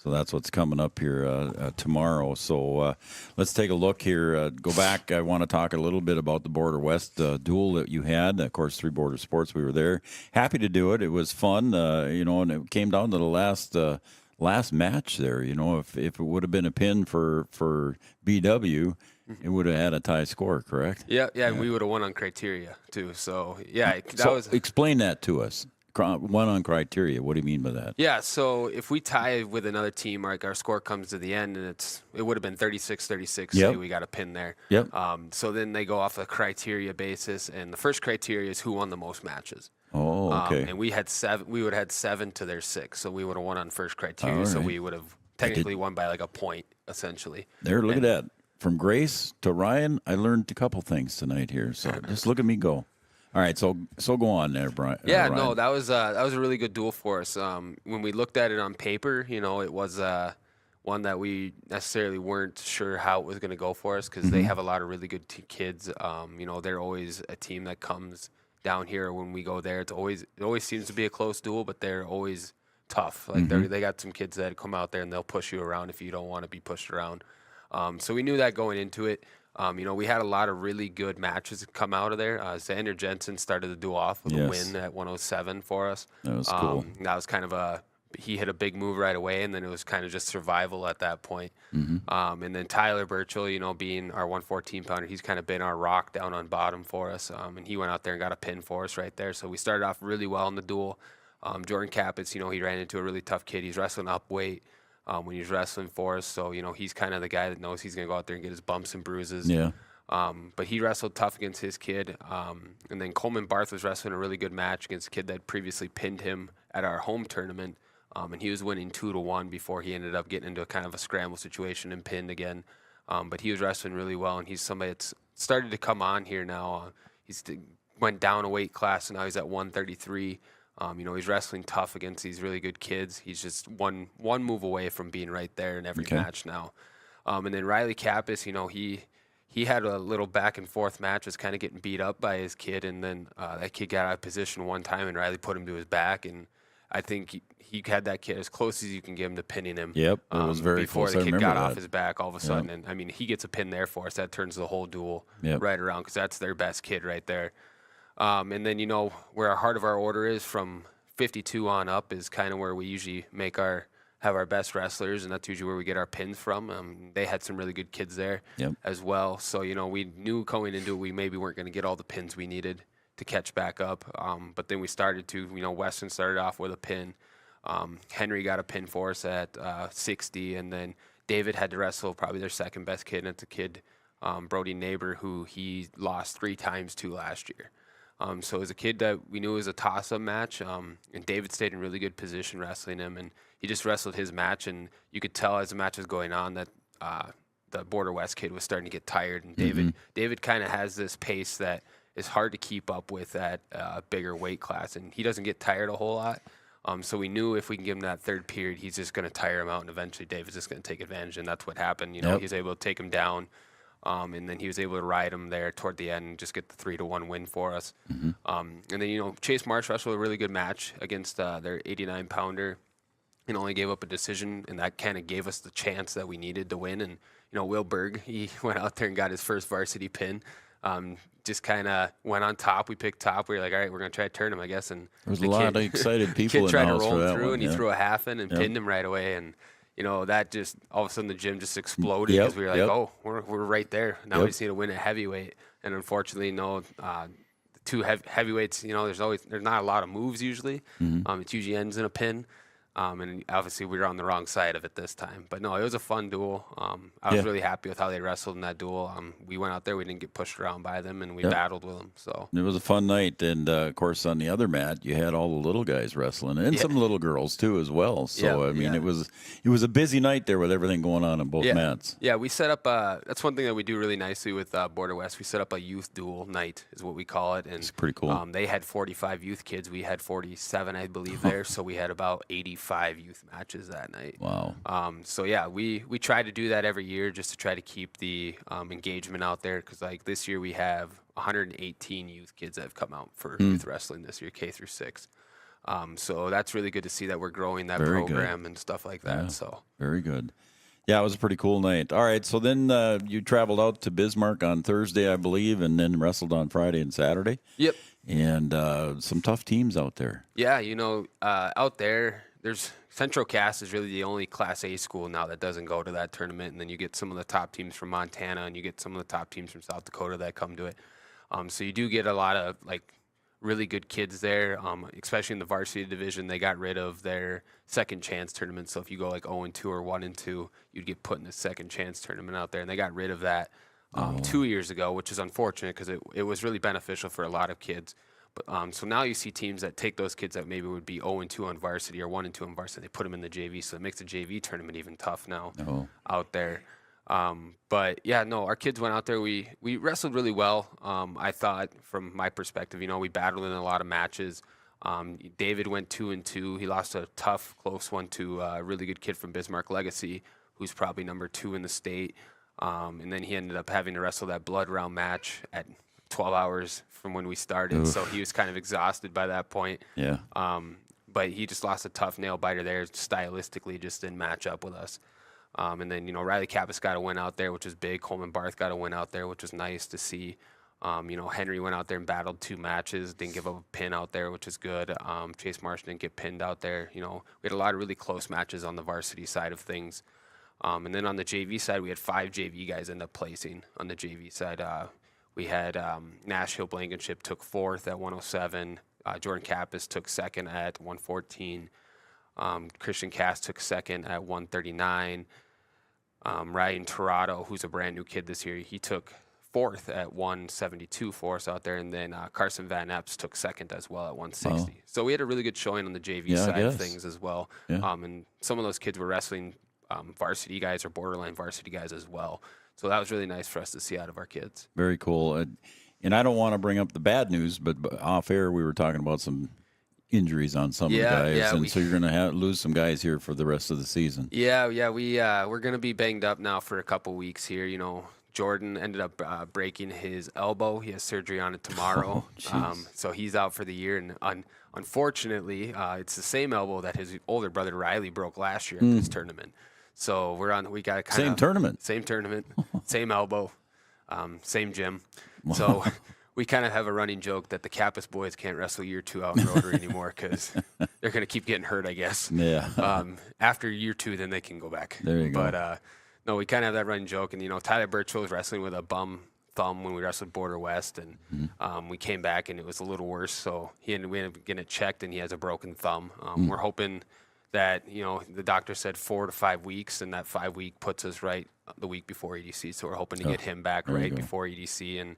So that's what's coming up here tomorrow. So let's take a look here. Go back. I want to talk a little bit about the Border West duel that you had. Of course, Three Border Sports, we were there. Happy to do it. It was fun, and it came down to the last match there. If it would have been a pin for BW, it would have had a tie score, correct? Yeah, and we would have won on criteria too. So explain that to us. One on criteria. What do you mean by that? Yeah, so if we tie with another team, like our score comes to the end, and it would have been 36-36. Yep. Say we got a pin there. Yep. So then they go off a criteria basis, and the first criteria is who won the most matches. Oh, okay. And we had 7. We would have had 7 to their 6, so we would have won on first criteria. All So right. we would have technically won by like a point, essentially. There, look at that. From Grace to Ryan, I learned a couple things tonight here. So just look at me go. All right, so go on there, Brian. Yeah, Ryan. no, that was a really good duel for us. When we looked at it on paper, it was one that we necessarily weren't sure how it was going to go for us because they have a lot of really good kids. They're always a team that comes down here when we go there. It always seems to be a close duel, but they're always tough. Like they got some kids that come out there and they'll push you around if you don't want to be pushed around. So we knew that going into it. We had a lot of really good matches come out of there. Xander Jensen started the duel off with a win at 107 for us. That was cool. That was kind of he hit a big move right away, and then it was kind of just survival at that point. And then Tyler Burchell, being our 114-pounder, he's kind of been our rock down on bottom for us. And he went out there and got a pin for us right there. So we started off really well in the duel. Jordan Capitz, he ran into a really tough kid. He's wrestling up weight. When he's wrestling for us. So, he's kind of the guy that knows he's going to go out there and get his bumps and bruises. Yeah. But he wrestled tough against his kid. And then Coleman Barth was wrestling a really good match against a kid that previously pinned him at our home tournament. And he was winning 2-1 before he ended up getting into a kind of a scramble situation and pinned again. But he was wrestling really well, and he's somebody that's started to come on here now. He's went down a weight class, and now he's at 133. He's wrestling tough against these really good kids. He's just one move away from being right there in every match now. And then Riley Kappas, he had a little back and forth match, was kind of getting beat up by his kid, and then that kid got out of position one time, and Riley put him to his back, and I think he had that kid as close as you can get him to pinning him. Yep, it was very before close. the I kid remember got off that. his back all of a sudden, and he gets a pin there for us. That turns the whole duel right around because that's their best kid right there. And then where our heart of our order is from 52 on up is kind of where we usually have our best wrestlers, and that's usually where we get our pins from. They had some really good kids there as well. So, we knew going into it we maybe weren't going to get all the pins we needed to catch back up. But then we started to, Weston started off with a pin. Henry got a pin for us at 60, and then David had to wrestle probably their second best kid, and it's a kid, Brody Neighbor, who he lost 3 times to last year. So it was a kid that we knew was a toss-up match, and David stayed in really good position wrestling him, and he just wrestled his match, and you could tell as the match was going on that the Border West kid was starting to get tired, and David kind of has this pace that is hard to keep up with at a bigger weight class, and he doesn't get tired a whole lot. So we knew if we can give him that third period, he's just going to tire him out, and eventually David's just going to take advantage, and that's what happened. He was able to take him down. And then he was able to ride him there toward the end and just get the 3-1 win for us. And then, Chase Marsh wrestled a really good match against their 89-pounder and only gave up a decision, and that kind of gave us the chance that we needed to win. And, Will Berg, he went out there and got his first varsity pin. Just kind of went on top. We picked top. We were like, all right, we're going to try to turn him, I guess. And there was a lot of excited people kid in the tried to house roll for that through, one, and he threw a half in and pinned him right away. And that just all of a sudden the gym just exploded because we were like, oh, we're right there. Now we just need to win at heavyweight. And unfortunately, the 2 heavyweights, there's not a lot of moves usually. It usually ends in a pin. And obviously we were on the wrong side of it this time. But no, it was a fun duel. I was really happy with how they wrestled in that duel. We went out there, we didn't get pushed around by them, and we battled with them. So it was a fun night. And, of course, on the other mat, you had all the little guys wrestling and some little girls, too, as well. So, it was a busy night there with everything going on both mats. Yeah, we set up that's one thing that we do really nicely with Border West. We set up a youth duel night is what we call it. And it's pretty cool. They had 45 youth kids. We had 47, I believe, there. So we had about 85 youth matches that night. Wow. So yeah, we try to do that every year just to try to keep the engagement out there, because like this year we have 118 youth kids that have come out for youth wrestling this year, K through 6. So that's really good to see that we're growing that Very program and stuff like that. Yeah. So Very good. Yeah, it was a pretty cool night. All right, so then you traveled out to Bismarck on Thursday, I believe, and then wrestled on Friday and Saturday. Yep. And some tough teams out there. Yeah, out there, there's Central Cass is really the only Class A school now that doesn't go to that tournament, and then you get some of the top teams from Montana, and you get some of the top teams from South Dakota that come to it. So you do get a lot of really good kids there, especially in the varsity division. They got rid of their second chance tournament, so if you go 0-2 or 1-2, you'd get put in the second chance tournament out there, and they got rid of that 2 years ago, which is unfortunate because it was really beneficial for a lot of kids. But so now you see teams that take those kids that maybe would be 0-2 on varsity or 1-2 on varsity, they put them in the JV, so it makes the JV tournament even tough now out there. But yeah, no, our kids went out there. We wrestled really well. I thought, from my perspective, we battled in a lot of matches. David went 2-2. He lost a tough, close one to a really good kid from Bismarck Legacy, who's probably number 2 in the state. And then he ended up having to wrestle that blood round match at 12 hours from when we started. Oof. So he was kind of exhausted by that point. Yeah. But he just lost a tough nail biter there. Stylistically, just didn't match up with us. And then, Riley Kappas got a win out there, which was big. Coleman Barth got a win out there, which was nice to see. Henry went out there and battled 2 matches, didn't give up a pin out there, which is good. Chase Marsh didn't get pinned out there. We had a lot of really close matches on the varsity side of things. And then on the JV side, we had 5 JV guys end up placing on the JV side. We had Nashville Blankenship took 4th at 107. Jordan Kappas took 2nd at 114. Christian Cass took 2nd at 139. Ryan Torado, who's a brand new kid this year, he took 4th at 172 for us out there. And then Carson Van Epps took 2nd as well at 160. Oh. So we had a really good showing on the JV side of things as well. Yeah. And some of those kids were wrestling varsity guys or borderline varsity guys as well. So that was really nice for us to see out of our kids. Very cool. And I don't want to bring up the bad news, but off air we were talking about some injuries on some of the guys, and so you're going to lose some guys here for the rest of the season. Yeah, we're going to be banged up now for a couple weeks here. Jordan ended up breaking his elbow. He has surgery on it tomorrow, so he's out for the year. And unfortunately, it's the same elbow that his older brother Riley broke last year at this tournament. So we got kind of same tournament, same elbow, same gym. So we kind of have a running joke that the Kappas boys can't wrestle year 2 out in Rotary anymore because they're going to keep getting hurt, I guess. Yeah. After year 2, then they can go back. There you go. But no, we kind of have that running joke. And, Tyler Birchall was wrestling with a bum thumb when we wrestled Border West. And we came back, and it was a little worse. So we ended up getting it checked, and he has a broken thumb. We're hoping that, the doctor said 4 to 5 weeks, and that 5-week puts us right the week before EDC. So we're hoping to get him back right before EDC and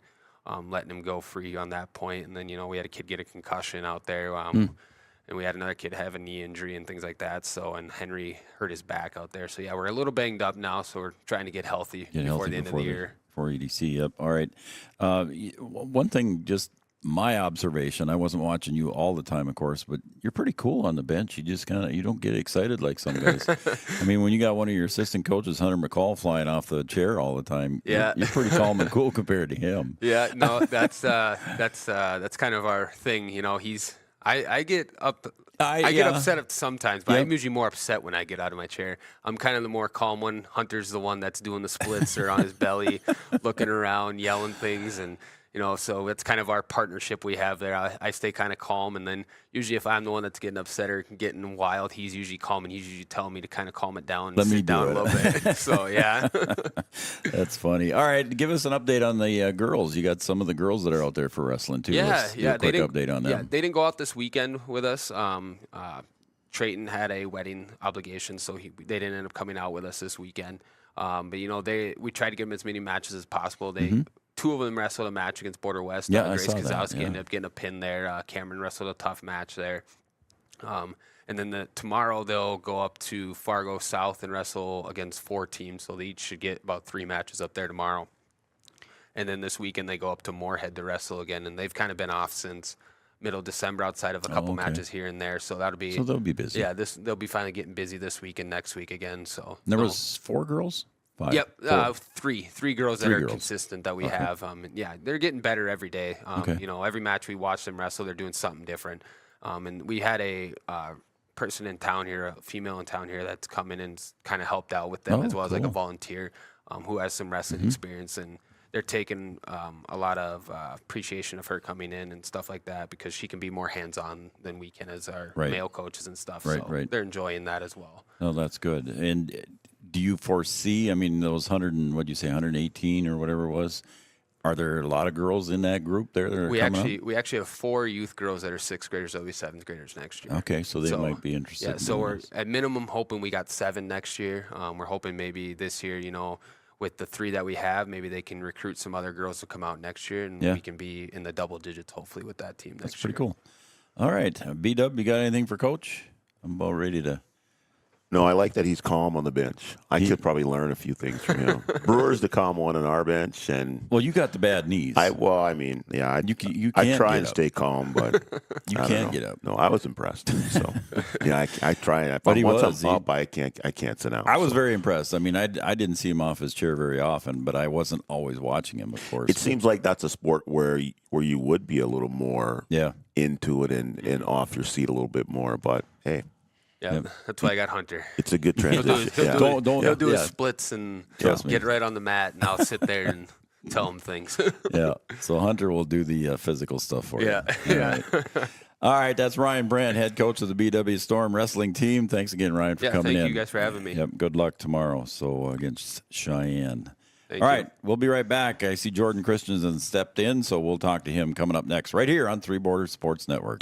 letting him go free on that point. And then, we had a kid get a concussion out there. And we had another kid have a knee injury and things like that. So, and Henry hurt his back out there. So, yeah, we're a little banged up now. So we're trying to get healthy before the end of the year. For EDC, yep. All right. One thing, just my observation, I wasn't watching you all the time, of course, but you're pretty cool on the bench. You just you don't get excited like some guys. I mean, when you got one of your assistant coaches, Hunter McCall, flying off the chair all the time, you're pretty calm and cool compared to him. Yeah, no, that's kind of our thing. I get up. I get upset sometimes, but I'm usually more upset when I get out of my chair. I'm kind of the more calm one. Hunter's the one that's doing the splits or on his belly, looking around, yelling things, and so it's kind of our partnership we have there. I stay kind of calm, and then usually if I'm the one that's getting upset or getting wild, he's usually calm, and he's usually telling me to kind of calm it down and sit down a little bit. So, yeah. That's funny. All right, give us an update on the girls. You got some of the girls that are out there for wrestling, too. Let's do a quick update on them. Yeah, they didn't go out this weekend with us. Trayton had a wedding obligation, so they didn't end up coming out with us this weekend. But, we tried to give them as many matches as possible. Two of them wrestled a match against Border West. Grace Kozowski ended up getting a pin there. Cameron wrestled a tough match there. And then tomorrow they'll go up to Fargo South and wrestle against 4 teams. So they each should get about 3 matches up there tomorrow. And then this weekend they go up to Moorhead to wrestle again. And they've kind of been off since middle December outside of a couple matches here and there. So they'll be busy. Yeah, they'll be finally getting busy this week and next week again. So there was 4 girls? 5? Yep, 3 girls that are consistent that we have. They're getting better every day. Every match we watch them wrestle, they're doing something different. And we had a person in town here, a female in town here, that's come in and kind of helped out with them as well as like a volunteer who has some wrestling experience, and they're taking a lot of appreciation of her coming in and stuff like that because she can be more hands-on than we can as our male coaches and stuff. So they're enjoying that as well. Oh, that's good. And do you foresee, I mean, those 118 or whatever it was, are there a lot of girls in that group there that are coming up? We actually have 4 youth girls that are 6th graders. They'll be 7th graders next year. Okay, so they might be interested. Yeah, so we're at minimum hoping we got 7 next year. We're hoping maybe this year, with the 3 that we have, maybe they can recruit some other girls to come out next year, and we can be in the double digits hopefully with that team next year. That's pretty cool. All right, B-Dub, you got anything for Coach? I'm about ready to. No, I like that he's calm on the bench. I could probably learn a few things from him. Brewer's the calm one on our bench, and you got the bad knees. I try and stay calm, but you can't get up. No, I was impressed. So I try. But once I'm up, I can't sit down. I was very impressed. I mean, I didn't see him off his chair very often, but I wasn't always watching him. Of course, it seems like that's a sport where you would be a little more into it and off your seat a little bit more. But hey. Yeah, that's why I got Hunter. It's a good transition. He'll do his splits and get right on the mat, and I'll sit there and tell him things. So Hunter will do the physical stuff for you. Yeah. All right, that's Ryan Brandt, head coach of the BW Storm wrestling team. Thanks again, Ryan, for coming in. Thank you guys for having me. Yep, good luck tomorrow. So against Cheyenne. All right, we'll be right back. I see Jordan Christensen stepped in, so we'll talk to him coming up next right here on Three Borders Sports Network.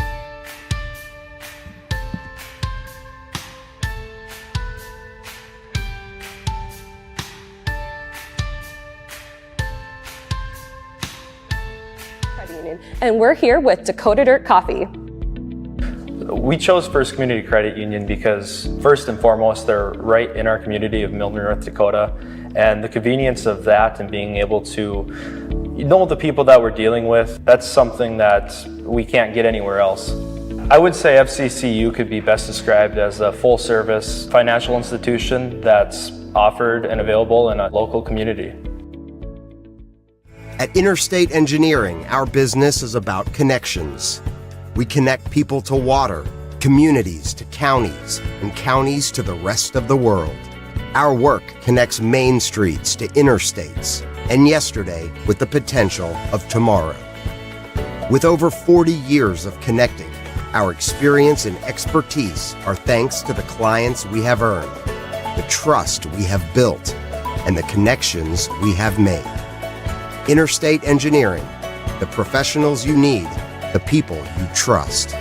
And we're here with Dakota Dirt Coffee. We chose First Community Credit Union because, first and foremost, they're right in our community of Milner, North Dakota, and the convenience of that and being able to know the people that we're dealing with, that's something that we can't get anywhere else. I would say FCCU could be best described as a full-service financial institution that's offered and available in a local community. At Interstate Engineering, our business is about connections. We connect people to water, communities to counties, and counties to the rest of the world. Our work connects main streets to interstates, and yesterday with the potential of tomorrow. With over 40 years of connecting, our experience and expertise are thanks to the clients we have earned, the trust we have built, and the connections we have made. Interstate Engineering, the professionals you need, the people you trust.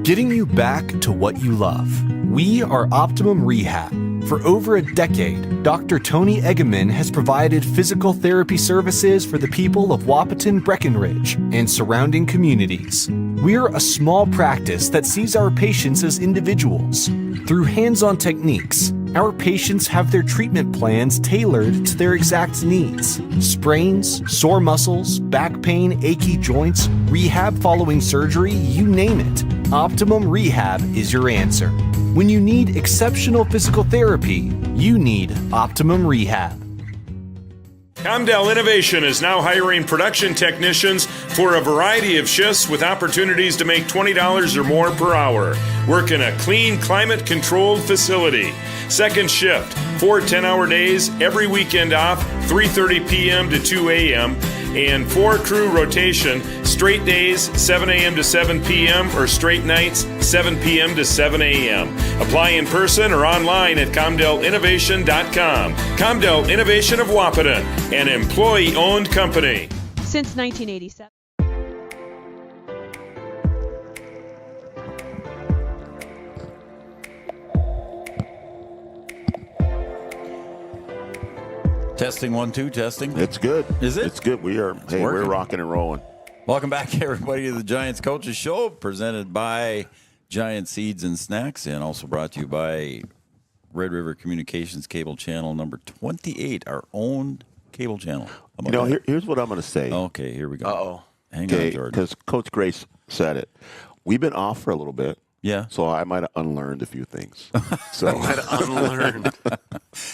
Getting you back to what you love. We are Optimum Rehab. For over a decade, Dr. Tony Eggeman has provided physical therapy services for the people of Wahpeton, Breckenridge, and surrounding communities. We're a small practice that sees our patients as individuals. Through hands-on techniques, our patients have their treatment plans tailored to their exact needs. Sprains, sore muscles, back pain, achy joints, rehab following surgery, you name it. Optimum Rehab is your answer. When you need exceptional physical therapy, you need Optimum Rehab. Comdell Innovation is now hiring production technicians for a variety of shifts with opportunities to make $20 or more per hour. Work in a clean, climate-controlled facility. Second shift, 4 10-hour days, every weekend off, 3:30 p.m. to 2 a.m., and 4 crew rotation, straight days, 7 a.m. to 7 p.m., or straight nights, 7 p.m. to 7 a.m. Apply in person or online at ComdellInnovation.com. Comdell Innovation of Wahpeton, an employee-owned company. Since 1987. Testing 1 2 testing. It's good. Is it? It's good. We're rocking and rolling. Welcome back, everybody, to the Giants Coaches Show, presented by Giant Seeds and Snacks, and also brought to you by Red River Communications Cable Channel number 28, our own cable channel. Here's what I'm going to say. Okay, here we go. Uh-oh. Hang on, Jordan. Because Coach Grace said it. We've been off for a little bit. Yeah. So I might have unlearned a few things. So I might have unlearned.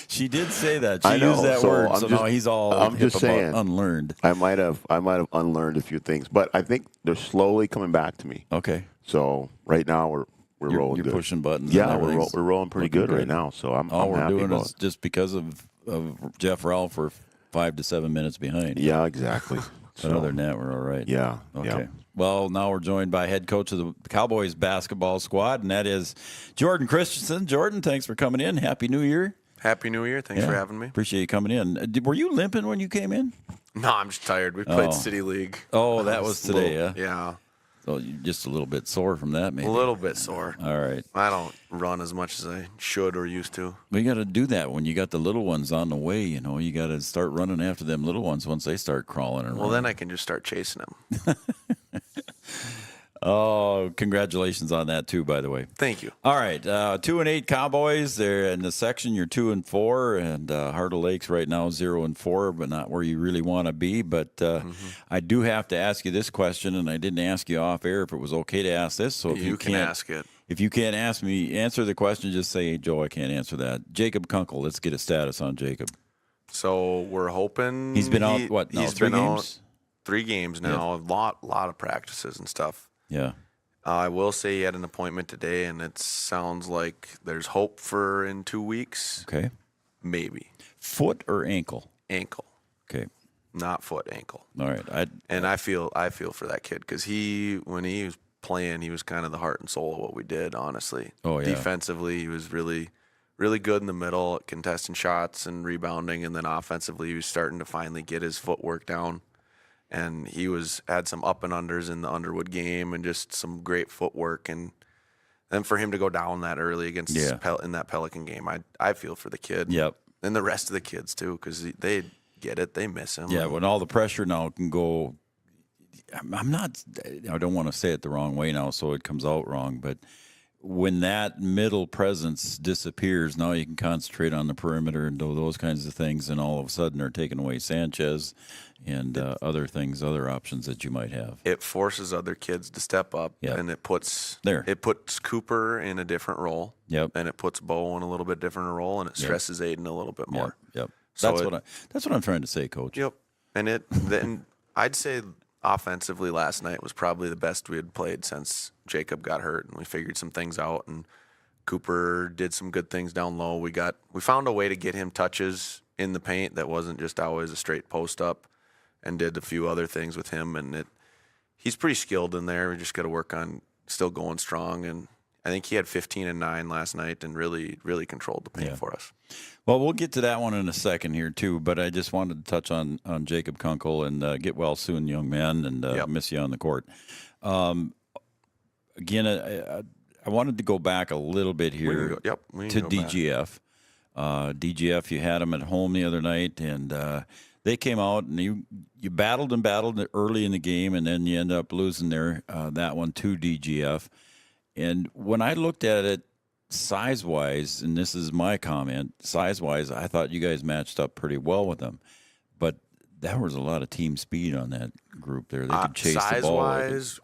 She did say that. She I know, used that so word. I'm So just- now he's all I'm just hip about saying. unlearned. I might have unlearned a few things, but I think they're slowly coming back to me. Okay. So right now we're rolling. You're good. pushing buttons. Yeah, and we're everything's rolling pretty looking good right now. So I'm all we're happy doing about is it. just because of Jeff Ralph for 5 to 7 minutes behind. Yeah, exactly. But other than that, we're all right. Yeah. Okay. Yeah. Well, now we're joined by head coach of the Cowboys basketball squad, and that is Jordan Christensen. Jordan, thanks for coming in. Happy New Year. Happy New Year. Thanks for having me. Appreciate you coming in. Were you limping when you came in? No, I'm just tired. We played City League. Oh, that was today, yeah? Yeah. So you're just a little bit sore from that, maybe. A little bit sore. All right. I don't run as much as I should or used to. We got to do that when you got the little ones on the way. You know, you got to start running after them little ones once they start crawling and Well, running. then I can just start chasing them. Oh, congratulations on that too, by the way. Thank you. All right, 2-8 Cowboys. They're in the section. You're 2-4, and Heart of Lakes right now 0-4, but not where you really want to be. But I do have to ask you this question, and I didn't ask you off air if it was okay to ask this. So if You can can't ask it. If you can't answer the question, just say, hey, Joe, I can't answer that. Jacob Kunkel, let's get a status on Jacob. So we're hoping He's been out, what, now, he's 3 been games? out 3 games now. A lot of practices and stuff. Yeah. I will say he had an appointment today, and it sounds like there's hope for in 2 weeks. Okay. Maybe. Foot or ankle? Ankle. Okay. Not foot, ankle. All right. I feel for that kid because when he was playing, he was kind of the heart and soul of what we did, honestly. Oh, yeah. Defensively, he was really, really good in the middle at contesting shots and rebounding, and then offensively, he was starting to finally get his footwork down. And he had some up and unders in the Underwood game and just some great footwork. And then for him to go down that early against in that Pelican game, I feel for the kid. Yep. And the rest of the kids too, because they get it, they miss him. Yeah, when all the pressure now can go. I don't want to say it the wrong way now, so it comes out wrong. But when that middle presence disappears, now you can concentrate on the perimeter and do those kinds of things. And all of a sudden, they're taking away Sanchez and other options that you might have. It forces other kids to step up, and it puts Cooper in a different role. Yep. And it puts Bo in a little bit different role, and it stresses Aiden a little bit more. Yep. So that's what I'm trying to say, Coach. Yep. And then I'd say offensively last night was probably the best we had played since Jacob got hurt, and we figured some things out. And Cooper did some good things down low. We found a way to get him touches in the paint that wasn't just always a straight post up, and did a few other things with him. And he's pretty skilled in there. We just got to work on still going strong. And I think he had 15 and 9 last night and really, really controlled the paint for us. Well, we'll get to that one in a second here, too, but I just wanted to touch on Jacob Kunkel and get well soon, young man, and miss you on the court. Again, I wanted to go back a little bit here to DGF. DGF, you had them at home the other night, and they came out, and you battled and battled early in the game, and then you end up losing that one to DGF. And when I looked at it, size-wise, and this is my comment, size-wise, I thought you guys matched up pretty well with them. But there was a lot of team speed on that group there. They could chase the ball. Size-wise,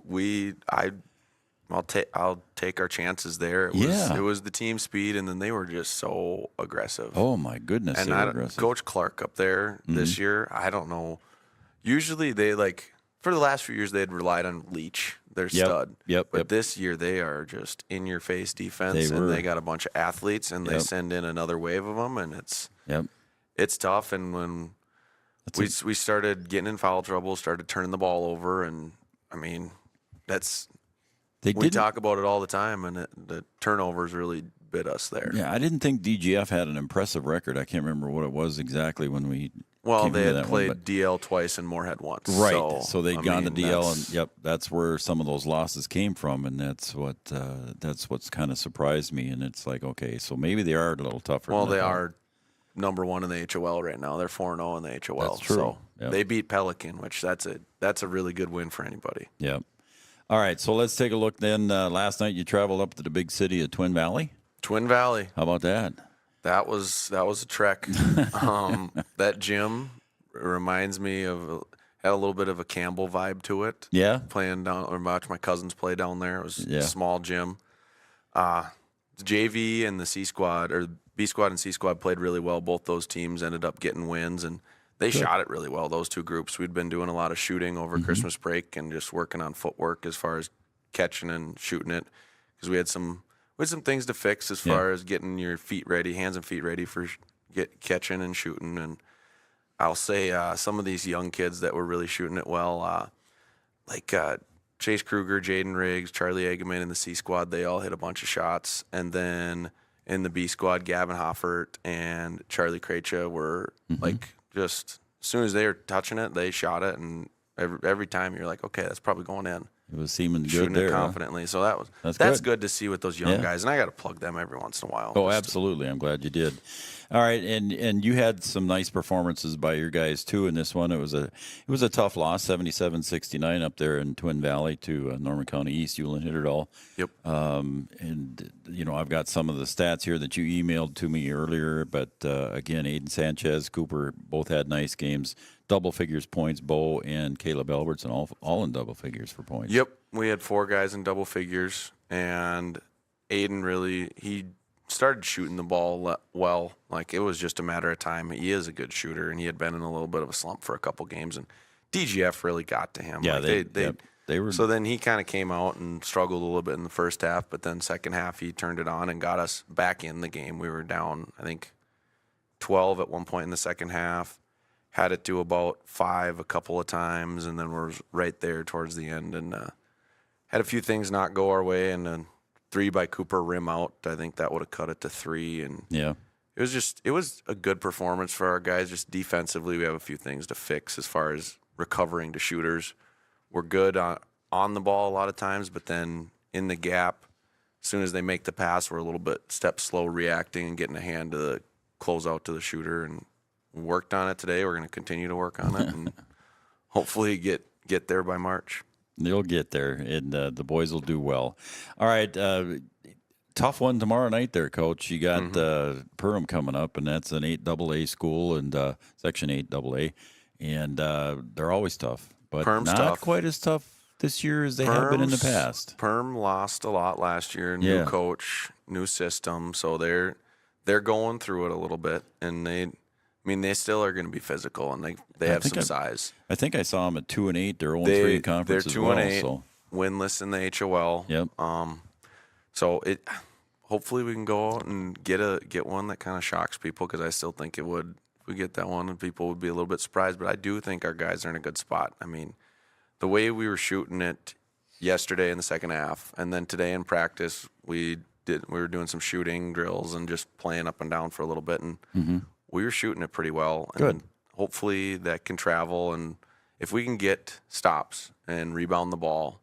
I'll take our chances there. It was the team speed, and then they were just so aggressive. Oh, my goodness, and they were aggressive. Coach Clark up there this year, I don't know. Usually they, for the last few years, they had relied on Leach, their stud. But this year they are just in-your-face defense, and they got a bunch of athletes, and they send in another wave of them, and it's tough. And when we started getting in foul trouble, started turning the ball over, and, I mean, we talk about it all the time, and the turnovers really bit us there. Yeah, I didn't think DGF had an impressive record. I can't remember what it was exactly when we they had played DL twice and Moorhead once. Right, so they'd gone to DL, and that's where some of those losses came from, and that's what's kind of surprised me. And it's like, okay, so maybe they are a little tougher. Well, they are number 1 in the HOL right now. They're 4-0 in the HOL. That's true. So they beat Pelican, which that's a really good win for anybody. Yeah. All right, so let's take a look then. Last night you traveled up to the big city of Twin Valley. Twin Valley. How about that? That was a trek. That gym reminds me of had a little bit of a Campbell vibe to it. Yeah. Playing down or watch my cousins play down there. It was a small gym. JV and the C squad, or B squad and C squad, played really well. Both those teams ended up getting wins, and they shot it really well, those two groups. We'd been doing a lot of shooting over Christmas break and just working on footwork as far as catching and shooting it, because we had some things to fix as far as getting your feet ready, hands and feet ready for catching and shooting. And I'll say some of these young kids that were really shooting it well, like Chase Kruger, Jaden Riggs, Charlie Eggman in the C squad, they all hit a bunch of shots. And then in the B squad, Gavin Hoffert and Charlie Krejcia were like, just as soon as they were touching it, they shot it. And every time you're like, okay, that's probably going in. It was seeming Shooting good there, it confidently. So that's good to see with those young guys. And I got to plug them every once in a while. Oh, absolutely. I'm glad you did. All right, and you had some nice performances by your guys too in this one. It was a tough loss, 77-69 up there in Twin Valley to Norman County East. Ulen hit it all. Yep. And I've got some of the stats here that you emailed to me earlier. But again, Aiden Sanchez, Cooper both had nice games. Double figures points. Bo and Caleb Albertson all in double figures for points. Yep, we had 4 guys in double figures, and Aiden he started shooting the ball well. Like, it was just a matter of time. He is a good shooter, and he had been in a little bit of a slump for a couple games, and DGF really got to him. Yeah, like they were. So then he kind of came out and struggled a little bit in the first half, but then second half he turned it on and got us back in the game. We were down, I think, 12 at one point in the second half. Had it to about 5 a couple of times, and then we're right there towards the end, and had a few things not go our way, and then 3 by Cooper rim out. I think that would have cut it to 3, and it was a good performance for our guys. Just defensively, we have a few things to fix as far as recovering to shooters. We're good on the ball a lot of times, but then in the gap, as soon as they make the pass, we're a little bit step slow reacting and getting a hand to the close out to the shooter, and we worked on it today. We're going to continue to work on it and hopefully get there by March. You'll get there, and the boys will do well. All right, tough one tomorrow night there, Coach. You got Perham coming up, and that's an 8AA school and Section 8AA, and they're always tough, but Perm's not tough. Quite as tough this year as they have been in the past. Perm lost a lot last year. New coach, new system, so they're going through it a little bit, and they still are going to be physical, and they have some size. I think I saw them at 2-8. They're 0-3 in conference as well. They're 2-8, so. winless in the HOL. Yep. So hopefully we can go out and get one that kind of shocks people, because I still think it would. If we get that one, and people would be a little bit surprised. But I do think our guys are in a good spot. I mean, the way we were shooting it yesterday in the second half, and then today in practice, we were doing some shooting drills and just playing up and down for a little bit, and we were shooting it pretty well. Good. And hopefully that can travel, and if we can get stops and rebound the ball,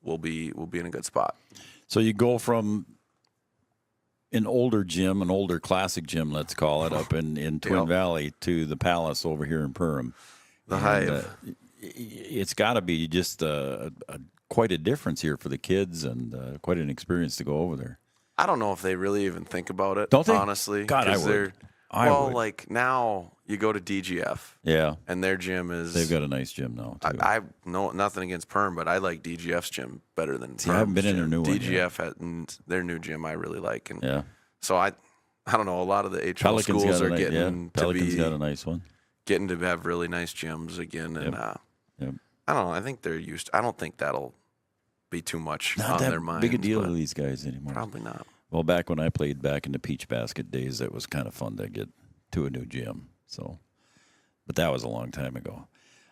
we'll be in a good spot. So you go from an older gym, an older classic gym, let's call it, up in Twin Valley, to the Palace over here in Perham. The Hive. It's got to be just quite a difference here for the kids, and quite an experience to go over there. I don't know if they really even think about it, Don't they? honestly. God, I would. I would. Like, now you go to DGF. Yeah. And their gym is... They've got a nice gym now, too. I know nothing against Perm, but I like DGF's gym better than Perm's. I haven't been in their gym. new one DGF and their new gym I really like. And yeah. So I don't know, a lot of the HL Pelican's schools are got getting Pelican's got a nice one. Getting to have really nice gyms again. And I don't know, I think they're used to, I don't think that'll be too much Not on that their minds. big a deal to these guys anymore. Probably not. Well, back when I played back in the Peach Basket days, that was kind of fun to get to a new gym. So, but that was a long time ago.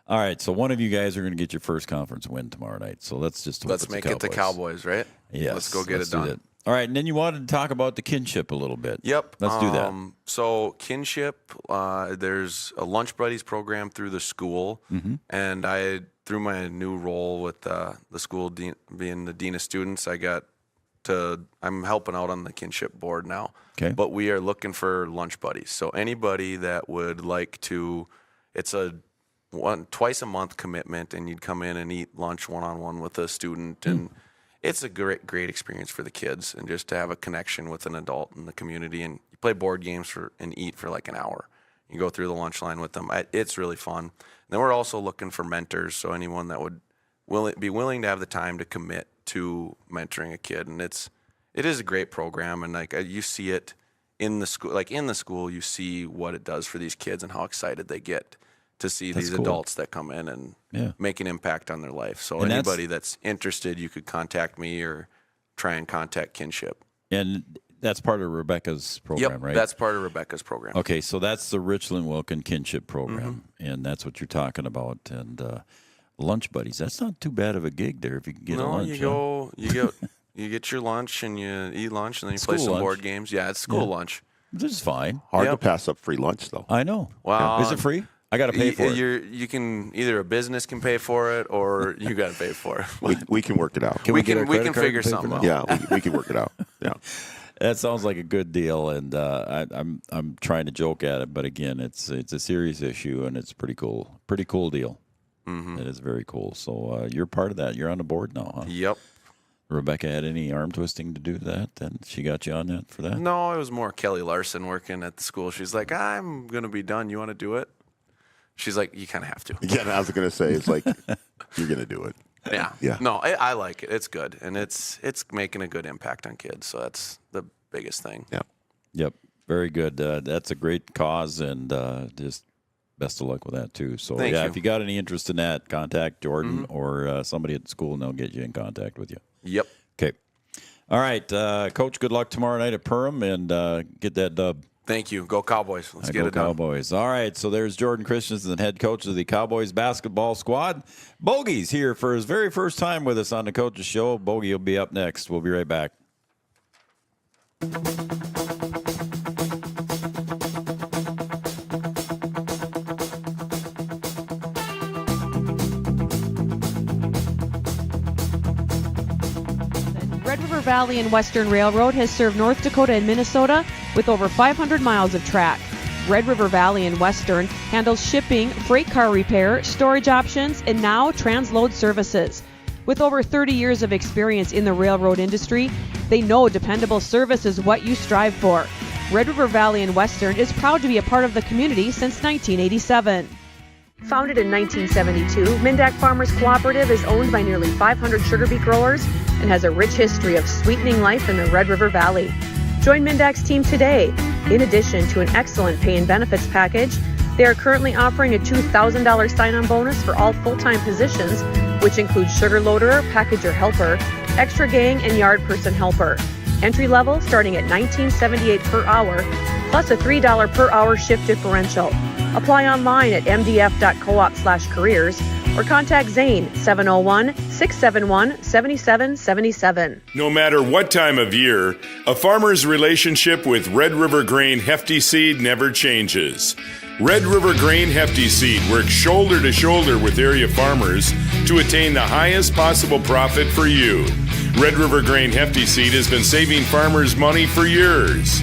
All right, so one of you guys are going to get your first conference win tomorrow night. So let's make it the Cowboys, right? Yes. Let's go get it done. All right, and then you wanted to talk about the kinship a little bit. Yep. Let's do that. So kinship, there's a Lunch Buddies program through the school, and through my new role with the school being the dean of students, I'm helping out on the kinship board now. Okay. But we are looking for lunch buddies. So anybody that would like to, it's a twice a month commitment, and you'd come in and eat lunch one-on-one with a student, and it's a great experience for the kids, and just to have a connection with an adult in the community. And you play board games and eat for like an hour. You go through the lunch line with them. It's really fun. And then we're also looking for mentors, so anyone that would be willing to have the time to commit to mentoring a kid. And it's it is a great program, and like you see it in the school. Like in the school, you see what it does for these kids and how excited they get to see these adults that come in and make an impact on their life. So and anybody that's interested, you could contact me or try and contact Kinship. And that's part of Rebecca's program, right? That's part of Rebecca's program. Okay, so that's the Richland Wilkin Kinship program, and that's what you're talking about. And lunch buddies, that's not too bad of a gig there if you can get a lunch. You get your lunch and you eat lunch and then you play some board games. Yeah, it's school lunch. This is fine. Hard to pass up free lunch, though. I know. Wow. Is it free? I got to pay for it. You can either a business can pay for it or you got to pay for it. We can work it out. We can figure something out. Yeah, we can work it out. Yeah. That sounds like a good deal, and I'm trying to joke at it, but again, it's a serious issue, and it's a pretty cool deal. Mm-hmm. It is very cool. So you're part of that. You're on the board now, huh? Yep. Rebecca had any arm twisting to do that, and she got you on that for that? No, it was more Kelly Larson working at the school. She's like, I'm gonna be done. You want to do it? She's like, you kind of have to. Yeah, I was gonna say it's like you're gonna do it. Yeah. No, I like it. It's good, and it's making a good impact on kids. So that's the biggest thing. Yeah. Yep. Very good. That's a great cause, and just best of luck with that too. So Thank you. if you got any interest in that, contact Jordan or somebody at the school, and they'll get you in contact with you. Yep. Okay. All right, Coach. Good luck tomorrow night at Perham, and get that dub. Thank you. Go Cowboys. Let's get it done. Cowboys. All right, so there's Jordan Christensen, head coach of the Cowboys basketball squad. Bogey's here for his very first time with us on the Coach's Show. Bogey will be up next. We'll be right back. Red River Valley and Western Railroad has served North Dakota and Minnesota with over 500 miles of track. Red River Valley and Western handles shipping, freight car repair, storage options, and now transload services. With over 30 years of experience in the railroad industry, they know dependable service is what you strive for. Red River Valley and Western is proud to be a part of the community since 1987. Founded in 1972, Mindak Farmers Cooperative is owned by nearly 500 sugar beet growers and has a rich history of sweetening life in the Red River Valley. Join Mindak's team today. In addition to an excellent pay and benefits package, they are currently offering a $2,000 sign-on bonus for all full-time positions, which includes sugar loader, packager helper, extra gang, and yard person helper. Entry level starting at $19.78 per hour, plus a $3 per hour shift differential. Apply online at mdf.coop/careers or contact Zane 701-671-7777. No matter what time of year, a farmer's relationship with Red River Grain Hefty Seed never changes. Red River Grain Hefty Seed works shoulder to shoulder with area farmers to attain the highest possible profit for you. Red River Grain Hefty Seed has been saving farmers money for years.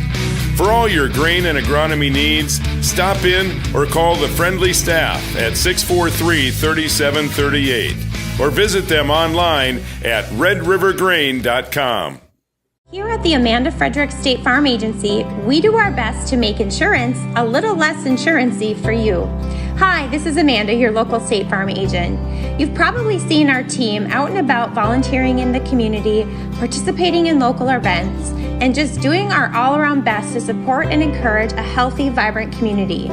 For all your grain and agronomy needs, stop in or call the friendly staff at 643-3738 or visit them online at redrivergrain.com. Here at the Amanda Frederick State Farm Agency, we do our best to make insurance a little less insurance-y for you. Hi, this is Amanda, your local State Farm agent. You've probably seen our team out and about volunteering in the community, participating in local events, and just doing our all-around best to support and encourage a healthy, vibrant community.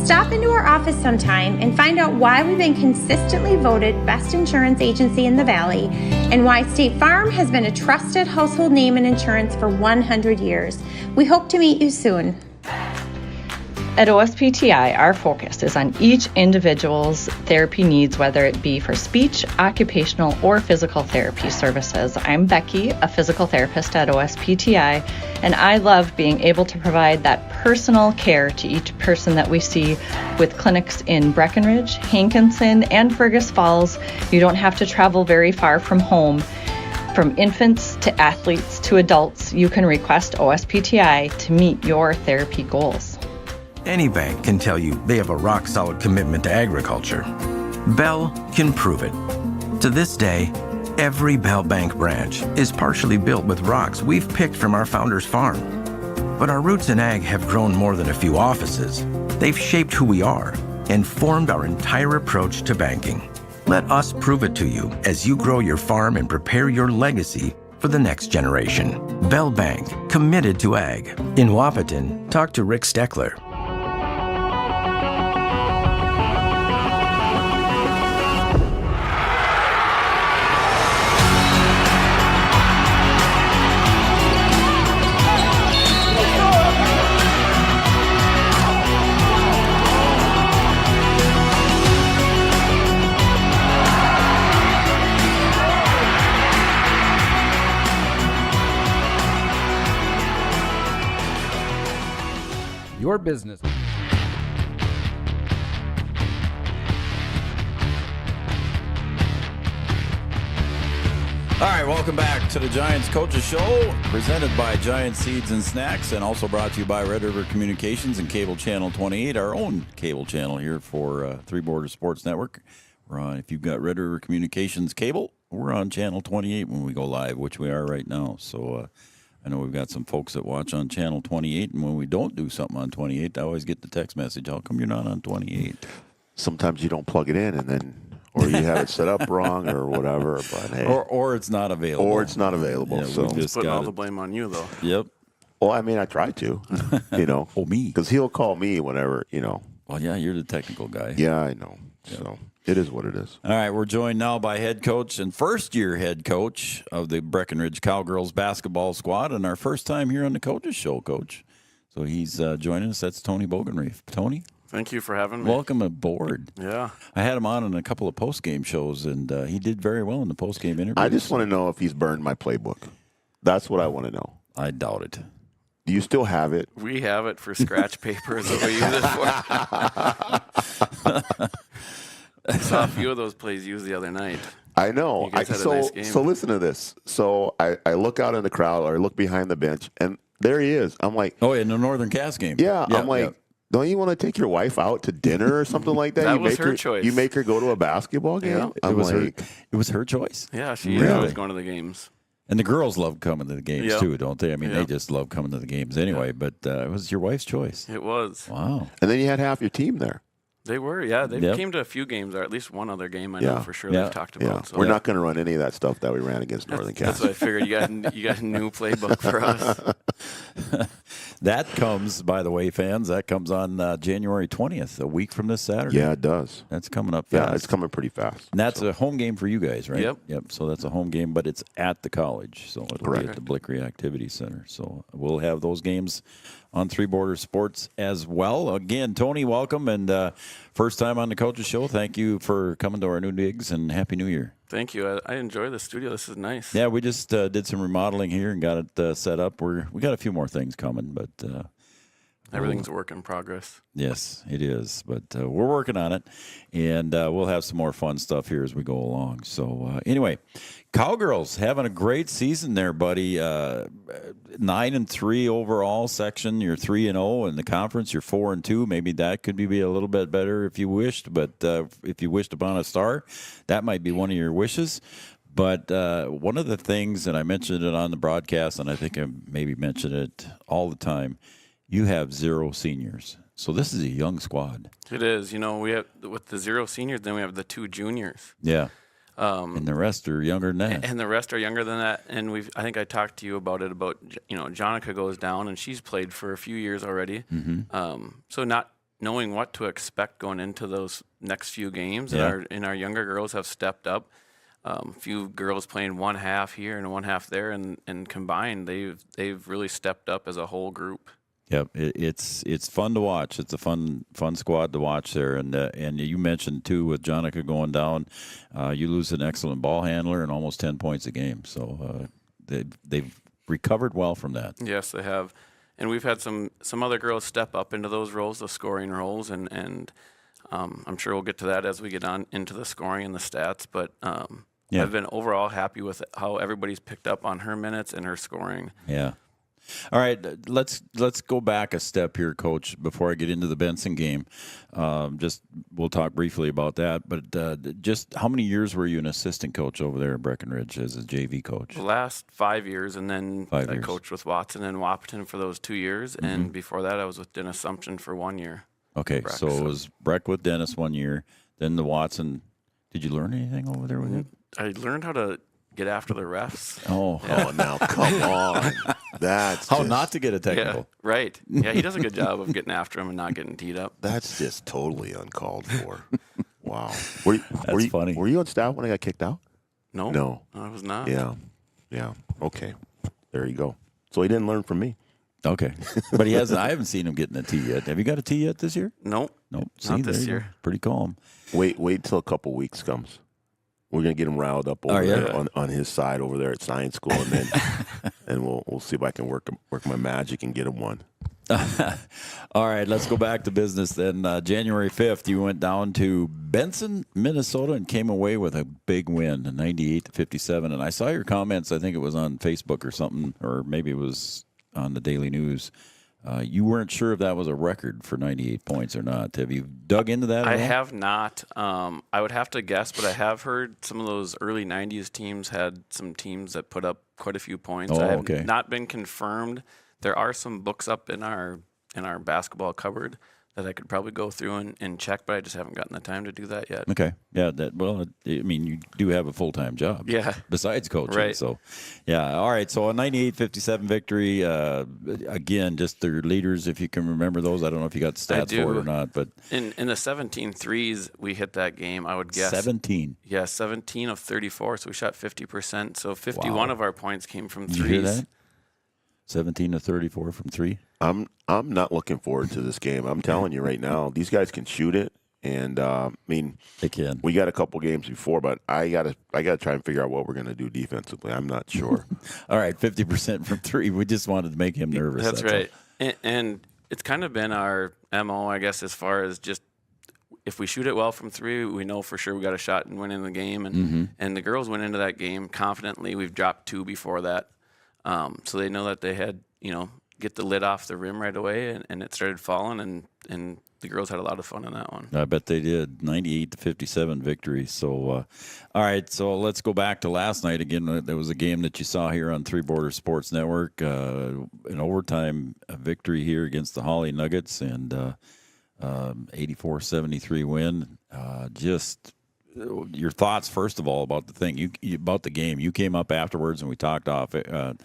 Stop into our office sometime and find out why we've been consistently voted best insurance agency in the Valley and why State Farm has been a trusted household name in insurance for 100 years. We hope to meet you soon. At OSPTI, our focus is on each individual's therapy needs, whether it be for speech, occupational, or physical therapy services. I'm Becky, a physical therapist at OSPTI, and I love being able to provide that personal care to each person that we see with clinics in Breckenridge, Hankinson, and Fergus Falls. You don't have to travel very far from home. From infants to athletes to adults, you can request OSPTI to meet your therapy goals. Any bank can tell you they have a rock-solid commitment to agriculture. Bell can prove it. To this day, every Bell Bank branch is partially built with rocks we've picked from our founder's farm. But our roots in ag have grown more than a few offices. They've shaped who we are and formed our entire approach to banking. Let us prove it to you as you grow your farm and prepare your legacy for the next generation. Bell Bank, committed to ag. In Wahpeton, talk to Rick Steckler. Your business. All right, welcome back to the Giants Coaches Show, presented by Giant Seeds and Snacks, and also brought to you by Red River Communications and Cable Channel 28, our own cable channel here for Three Borders Sports Network. We're on, if you've got Red River Communications cable, we're on Channel 28 when we go live, which we are right now. So I know we've got some folks that watch on Channel 28, and when we don't do something on 28, I always get the text message, how come you're not on 28? Sometimes you don't plug it in, and then... or you have it set up wrong or whatever. But hey. Or it's not available. Or it's not available. Yeah, so just putting all the blame on you, though. Yep. Well, I mean, I try to, me. Because he'll call me whenever, Well, yeah, you're the technical guy. Yeah, I know. Yep. So it is what it is. All right, we're joined now by head coach and first-year head coach of the Breckenridge Cowgirls basketball squad, and our first time here on the Coaches Show, Coach. So he's joining us. That's Tony Bogenreef. Tony? Thank you for having me. Welcome aboard. Yeah. I had him on in a couple of post-game shows, and he did very well in the post-game interview. I just want to know if he's burned my playbook. That's what I want to know. I doubt it. Do you still have it? We have it for scratch paper is what we use it for. I saw a few of those plays used the other night. I know. You guys had a nice game. So listen to this. So I look out in the crowd, or I look behind the bench, and there he is. I'm like... Oh, in the Northern Cass game. Yeah, I'm like... Don't you want to take your wife out to dinner or something like that? That was her choice. You make her go to a basketball game? Yeah, it was her choice. Yeah, she was going to the games. And the girls love coming to the games Yep. too, don't they? I mean, Yep. they just love coming to the games anyway. But it was your wife's choice. It was. Wow. And then you had half your team there. They were, yeah. They Yep. came to a few games, or at least one other game I know for sure they've talked Yeah. about. So We're not going to run any of that stuff that we ran against Northern Cass. That's what I figured. You got a new playbook for us. That comes, by the way, fans, that comes on January 20th, a week from this Saturday. Yeah, it does. That's coming up fast. Yeah, it's coming pretty fast. And that's a home game for you guys, right? Yep. So that's a home game, but it's at the college. So it'll be at the Blickery Activity Center. So we'll have those games on Three Borders Sports as well. Again, Tony, welcome. And first time on the Coaches Show. Thank you for coming to our new digs, and Happy New Year. Thank you. I enjoy the studio. This is nice. Yeah, we just did some remodeling here and got it set up. We got a few more things coming, but everything's a work in progress. Yes, it is. But we're working on it, and we'll have some more fun stuff here as we go along. So anyway, Cowgirls having a great season there, buddy. 9-3 overall section. You're 3-0 in the conference. You're 4-2. Maybe that could be a little bit better if you wished. But if you wished upon a star, that might be one of your wishes. But one of the things, and I mentioned it on the broadcast, and I think I maybe mention it all the time, you have 0 seniors. So this is a young squad. It is. We have with the 0 seniors, then we have the 2 juniors. Yeah. And the rest are younger than that. And the rest are younger than that. And I think I talked to you about it. About Jonica goes down, and she's played for a few years already. Mm-hmm. So not knowing what to expect going into those next few games, and our younger girls have stepped up. Few girls playing one half here and one half there, and combined they've really stepped up as a whole group. Yep, it's fun to watch. It's a fun squad to watch there. And you mentioned too with Jonica going down, you lose an excellent ball handler and almost 10 points a game. So they've recovered well from that. Yes, they have, and we've had some other girls step up into those roles, the scoring roles, and I'm sure we'll get to that as we get on into the scoring and the stats. But I've been overall happy with how everybody's picked up on her minutes and her scoring. Yeah. All right, let's go back a step here, Coach, before I get into the Benson game. We'll talk briefly about that, but just how many years were you an assistant coach over there at Breckenridge as a JV coach? The last 5 years, and then I coached with Watson and Wahpeton for those 2 years, and before that I was with Dennis Sumption for 1 year. Okay, so it was Breck with Dennis 1 year, then the Watson. Did you learn anything over there with him? I learned how to get after the refs. Oh, now come on. That's how just, not to get a technical. Yeah, right. Yeah, he does a good job of getting after him and not getting teed up. That's just totally uncalled for. Wow. Were That's you, funny. Were you on staff when I got kicked out? No, I was not. Yeah. Okay. There you go. So he didn't learn from me. Okay, but he hasn't. I haven't seen him getting a tee yet. Have you got a tee yet this year? Nope. See, not this there you year. go. Pretty calm. Wait till a couple weeks comes. We're gonna get him riled up over there on his side over there at science school, and then and we'll see if I can work my magic and get him one. All right, let's go back to business then. January 5th, you went down to Benson, Minnesota, and came away with a big win, 98-57. And I saw your comments. I think it was on Facebook or something, or maybe it was on the Daily News. You weren't sure if that was a record for 98 points or not. Have you dug into that at I all? have not. I would have to guess, but I have heard some of those early 90s teams had some teams that put up quite a few points. Oh, I have okay. not been confirmed. There are some books up in our basketball cupboard that I could probably go through and check, but I just haven't gotten the time to do that yet. Okay. Yeah. You do have a full-time job. Yeah. Besides coaching. Right. So, yeah. All right. So a 98-57 victory. Again, just their leaders, if you can remember those. I don't know if you got the stats for it or not, but in the 17 threes we hit that game, I would guess 17. Yeah, 17 of 34. So we shot 50%. So 51 of our points came from threes. You hear that? 17 to 34 from three. I'm not looking forward to this game. I'm telling you right now, these guys can shoot it, and I mean, they can. We got a couple games before, but I gotta try and figure out what we're gonna do defensively. I'm not sure. All right, 50% from three. We just wanted to make him nervous. That's right. And it's kind of been our MO, I guess, as far as just if we shoot it well from three, we know for sure we got a shot and win in the game. And the girls went into that game confidently. We've dropped two before that. So they know that they had, get the lid off the rim right away, and it started falling, and the girls had a lot of fun in that one. I bet they did. 98-57 victory. So, all right, so let's go back to last night. Again, there was a game that you saw here on Three Border Sports Network, an overtime victory here against the Holly Nuggets, and 84-73 win. Just your thoughts, first of all, about the thing, about the game. You came up afterwards, and we talked off in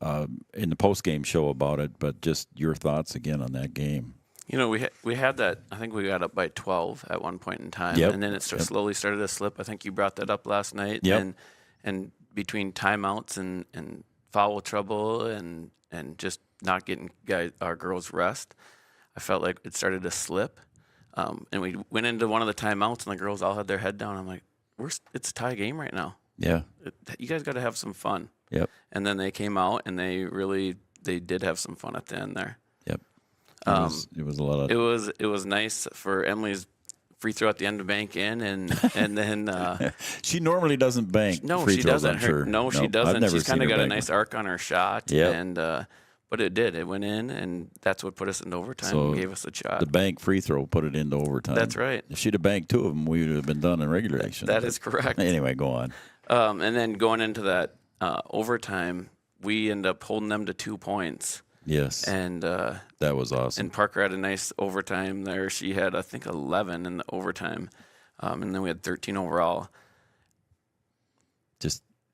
the post-game show about it, but just your thoughts again on that game. We had that. I think we got up by 12 at one point in time, and then it slowly started to slip. I think you brought that up last night. Yep. And between timeouts and foul trouble and just not getting our girls rest, I felt like it started to slip. And we went into one of the timeouts, and the girls all had their head down. I'm like, it's a tie game right now. Yeah. You guys got to have some fun. Yep. And then they came out, and they did have some fun at the end there. Yep. It was a lot of. It was nice for Emily's free throw at the end to bank in, and then she normally doesn't bank. No, free she throws, doesn't. I'm sure. No, she Nope. doesn't. She's kind of got a bank nice one. arc on her shot. Yep. And but it did. It went in, and that's what put us into overtime So and gave us a shot. The bank free throw put it into overtime. That's right. If she'd have banked two of them, we would have been done in regulation. That is correct. Anyway, go on. And then going into that overtime, we end up holding them to 2 points. Yes. And that was awesome. And Parker had a nice overtime there. She had, I think, 11 in the overtime. And then we had 13 overall.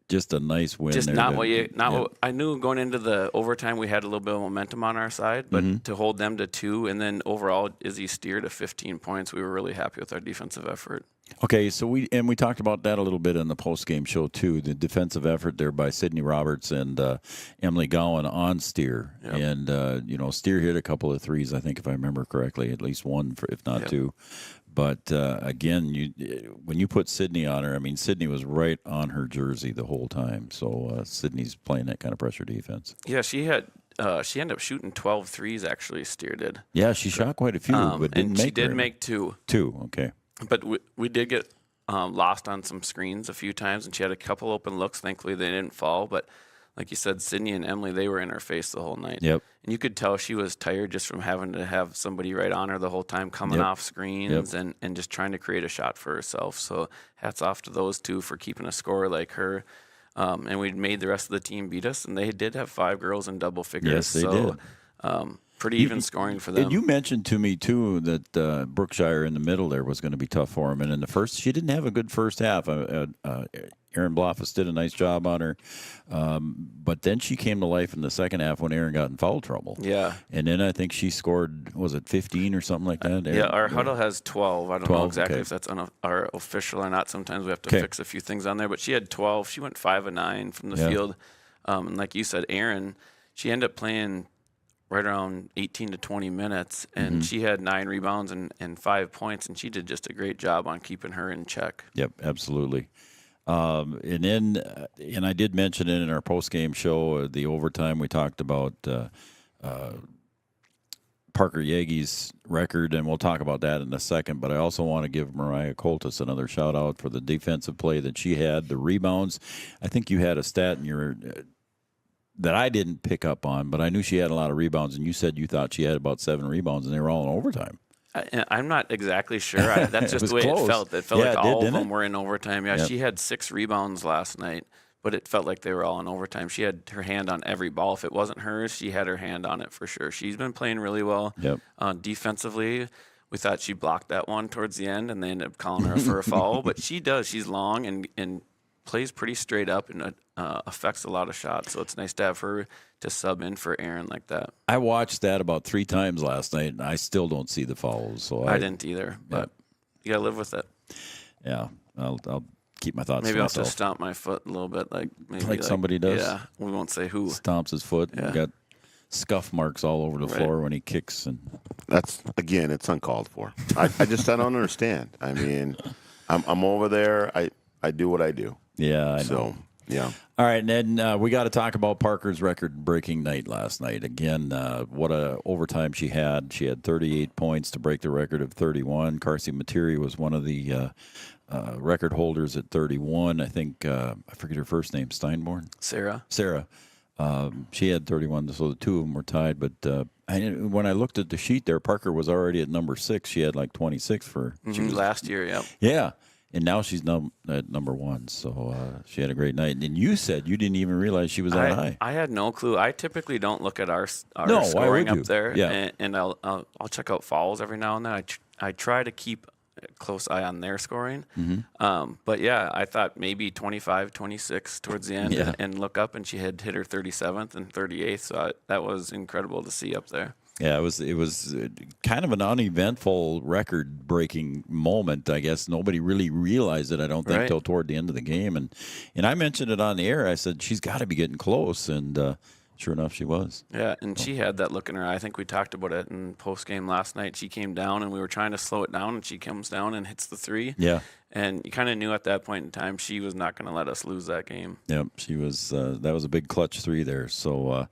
Just a nice win. Just there not to- what you not yeah. what I knew going into the overtime. We had a little bit of momentum on our side, but to hold them to 2, and then overall Izzy steered to 15 points. We were really happy with our defensive effort. Okay, so we talked about that a little bit in the post-game show too. The defensive effort there by Sydney Roberts and Emily Gowan on Steer, Yep. and Steer hit a couple of threes, I think, if I remember correctly, at least one, if not Yep. two. But again, when you put Sydney on her, I mean, Sydney was right on her jersey the whole time. So Sydney's playing that kind of pressure defense. Yeah, she ended up shooting 12 threes. Actually, Steer did. Yeah, she shot quite a few, but didn't and make. she did very make 2. 2, okay. But we did get lost on some screens a few times, and she had a couple open looks. Thankfully, they didn't fall. But like you said, Sydney and Emily, they were in her face the whole night. Yep. And you could tell she was tired just from having to have somebody right on her the whole time, coming Yep. off screens and just trying to create a shot for herself. So hats off to those two for keeping a score like her. And we made the rest of the team beat us, and they did have 5 girls in double figures. Yes, they so, did. Pretty even scoring for them. And you mentioned to me, too, that Brookshire in the middle there was going to be tough for him. And in the first, she didn't have a good first half. Aaron Bloffus did a nice job on her. But then she came to life in the second half when Aaron got in foul trouble. Yeah. And then I think she scored, was it 15 or something like that? Yeah, our huddle has 12. I don't 12, know exactly okay. if that's our official or not. Sometimes we have to Okay. fix a few things on there. But she had 12. She went 5 of 9 from the Yeah. field. And like you said, Aaron, she ended up playing right around 18 to 20 minutes, and she had 9 rebounds and 5 points, and she did just a great job on keeping her in check. Yep, absolutely. And then, and I did mention it in our post-game show, the overtime, we talked about Parker Yeage's record, and we'll talk about that in a second, but I also want to give Mariah Coltis another shout-out for the defensive play that she had, the rebounds. I think you had a stat in your that I didn't pick up on, but I knew she had a lot of rebounds, and you said you thought she had about 7 rebounds, and they were all in overtime. I'm not exactly sure. That's just the way close. it felt. It felt Yeah, like it did, all of didn't them it? were in overtime. Yeah, Yep. she had 6 rebounds last night, but it felt like they were all in overtime. She had her hand on every ball. If it wasn't hers, she had her hand on it for sure. She's been playing really well. Yep. Defensively, we thought she blocked that one towards the end, and they ended up calling her for a foul. But she does. She's long and plays pretty straight up and affects a lot of shots. So it's nice to have her to sub in for Aaron like that. I watched that about 3 times last night, and I still don't see the fouls. So I didn't either, but you got to live with it. Yeah, I'll keep my thoughts Maybe to I'll have to myself. stomp my foot a little bit, like somebody does. Yeah, we won't say who. Stomps his foot. Yeah. Got scuff marks all over the Right. floor when he kicks. And That's, again, it's uncalled for. I don't understand. I mean, I'm over there. I do what I do. Yeah, I know. So, yeah. All right, and then we got to talk about Parker's record-breaking night last night. Again, what a overtime she had. She had 38 points to break the record of 31. Carsey Materi was one of the record holders at 31. I think, I forget her first name, Steinborn? Sarah. She had 31, so the two of them were tied. But when I looked at the sheet there, Parker was already at number 6. She had like 26 for Last year, yeah. Yeah. And now she's at number 1, so she had a great night. And you said you didn't even realize she was that high. I had no clue. I typically don't look at our No, why scoring would you? up there, Yeah. and I'll check out fouls every now and then. I try to keep a close eye on their scoring. But yeah, I thought maybe 25, 26 towards the end, Yeah. and look up, and she had hit her 37th and 38th. So that was incredible to see up there. Yeah, it was kind of an uneventful record-breaking moment. I guess nobody really realized it. I don't think Right. till toward the end of the game. And I mentioned it on the air. I said she's got to be getting close, and sure enough, she was. Yeah, and she had that look in her eye. I think we talked about it in post game last night. She came down, and we were trying to slow it down, and she comes down and hits the 3. Yeah. And you kind of knew at that point in time she was not going to let us lose that game. Yep, she was. That was a big clutch 3 there. So,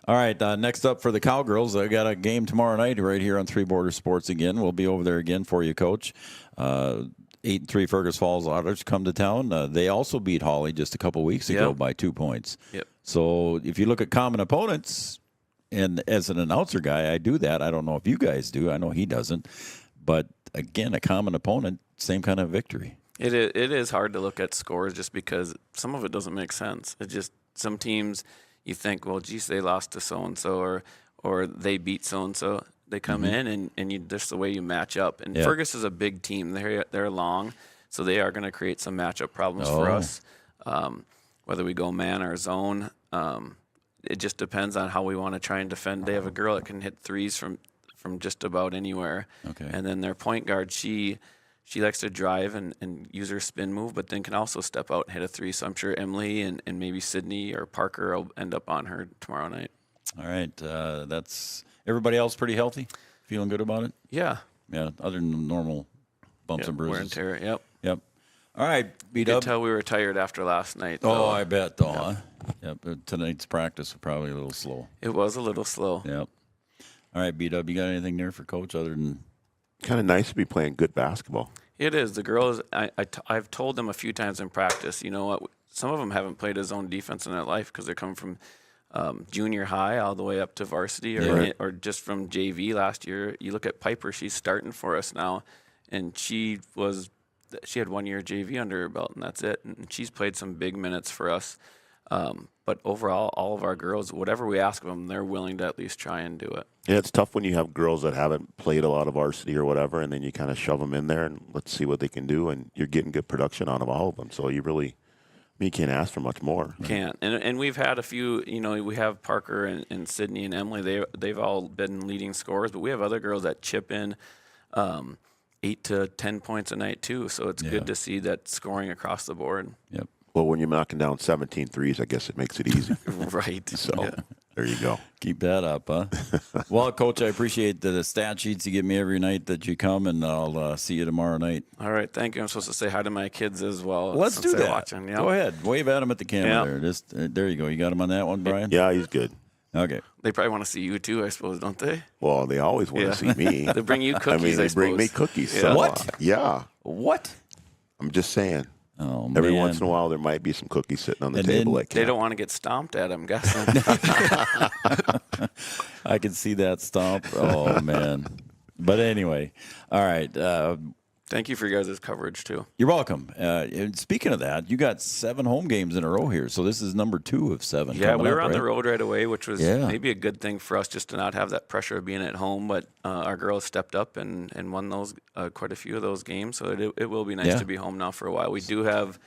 all right. Next up for the Cowgirls, I got a game tomorrow night right here on Three Border Sports again. We'll be over there again for you, Coach. 8-3 Fergus Falls Otters come to town. They also beat Hawley just a couple weeks ago Yep. by 2 points. Yep. So if you look at common opponents, and as an announcer guy, I do that. I don't know if you guys do. I know he doesn't. But again, a common opponent, same kind of victory. It is hard to look at scores just because some of it doesn't make sense. It just some teams you think, well, geez, they lost to so and so, or they beat so and so. They come in and you just the way you match up. And Yeah. Fergus is a big team. They're long, so they are going to create some matchup problems for us. Whether we go man or zone, it just depends on how we want to try and defend. They have a girl that can hit threes from just about anywhere. Okay. And then their point guard, she likes to drive and use her spin move, but then can also step out and hit a 3. So I'm sure Emily and maybe Sydney or Parker will end up on her tomorrow night. All right. That's everybody else pretty healthy? Feeling good about it? Yeah. Yeah, other than the normal bumps and bruises. Wear and tear. Yep. Yep. All right, You could tell we were tired after last night. Oh, though. I bet, though, huh? Yep. Tonight's practice was probably a little slow. It was a little slow. Yep. All right, B-Dub, you got anything there for Coach other than Kind of nice to be playing good basketball. It is. The girls, I've told them a few times in practice, you know what, some of them haven't played a zone defense in their life because they're coming from junior high all the way up to varsity or just from JV last year. You look at Piper, she's starting for us now, and she had 1 year JV under her belt, and that's it. And she's played some big minutes for us. But overall, all of our girls, whatever we ask of them, they're willing to at least try and do it. Yeah, it's tough when you have girls that haven't played a lot of varsity or whatever, and then you kind of shove them in there and let's see what they can do, and you're getting good production out of all of them. So you really You can't ask for much more. Can't. And we've had a few, we have Parker and Sydney and Emily. They've all been leading scorers, but we have other girls that chip in 8 to 10 points a night too. So it's good to see that scoring across the board. Yep. Well, when you're knocking down 17 threes, I guess it makes it easy. Right. So there you go. Keep that up, huh? Well, Coach, I appreciate the stat sheets you give me every night that you come, and I'll see you tomorrow night. All right. Thank you. I'm supposed to say hi to my kids as well. Let's do that. Watching. Yep. Go ahead. Wave at them at the camera there. There you go. You got him on that one, Brian? Yeah, he's good. Okay. They probably want to see you too, I suppose, don't they? Well, they always want to see me. They bring you cookies, they bring me cookies. Yeah. So, What? Yeah. What? I'm just saying. Oh, Every man. once in a while, there might be some cookies sitting on the table. They don't want to get stomped at, I'm guessing. I can see that stomp. Oh, man. But anyway, all right. Thank you for your guys' coverage, too. You're welcome. And speaking of that, you got 7 home games in a row here, so this is number 2 of 7. Yeah, we were on right? the road right away, which was maybe a good thing for us just to not have that pressure of being at home. But our girls stepped up and won those quite a few of those games, so it will be nice to be home now for a while. We do have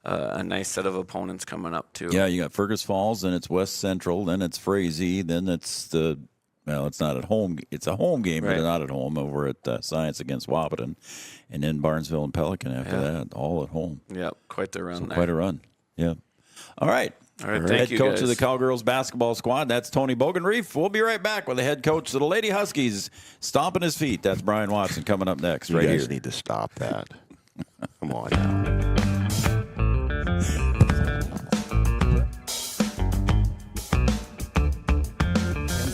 a nice set of opponents coming up, too. Yeah, you got Fergus Falls, then it's West Central, then it's Frazee, then it's it's not at home. It's a home game, but they're not at home over at Science against Wahpeton. And then Barnesville and Pelican after that, all at home. Yeah, quite the run there. Quite a run, yeah. All right. Thank head you, coach guys. of the Cowgirls basketball squad, that's Tony Bogenreef. We'll be right back with the head coach of the Lady Huskies stomping his feet. That's Brian Watson coming up next You right guys here. need to stop that. Come on now.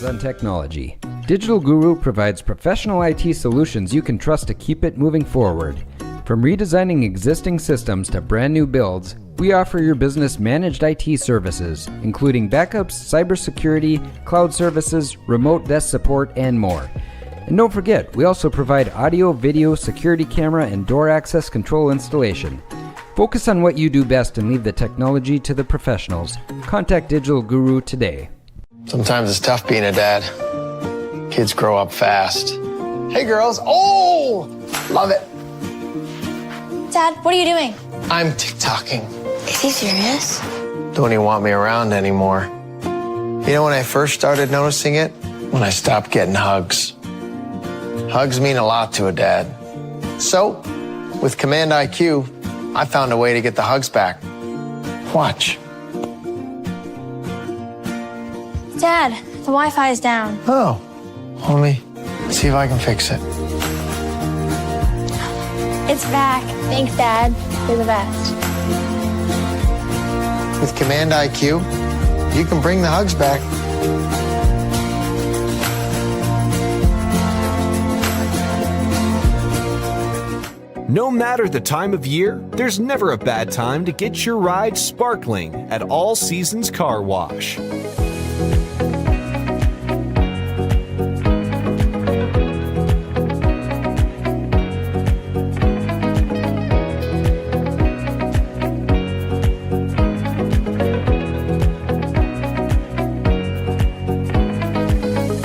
On technology. Digital Guru provides professional IT solutions you can trust to keep it moving forward. From redesigning existing systems to brand new builds, we offer your business managed IT services, including backups, cybersecurity, cloud services, remote desk support, and more. And don't forget, we also provide audio, video, security camera, and door access control installation. Focus on what you do best and leave the technology to the professionals. Contact Digital Guru today. Sometimes it's tough being a dad. Kids grow up fast. Hey girls, oh, love it. Dad, what are you doing? I'm TikToking. Is he serious? Don't even want me around anymore. You know when I first started noticing it? When I stopped getting hugs. Hugs mean a lot to a dad. So, with Command IQ, I found a way to get the hugs back. Watch. Dad, the Wi-Fi is down. Oh, let me see if I can fix it. It's back. Thanks, Dad. You're the best. With Command IQ, you can bring the hugs back. No matter the time of year, there's never a bad time to get your ride sparkling at All Seasons Car Wash.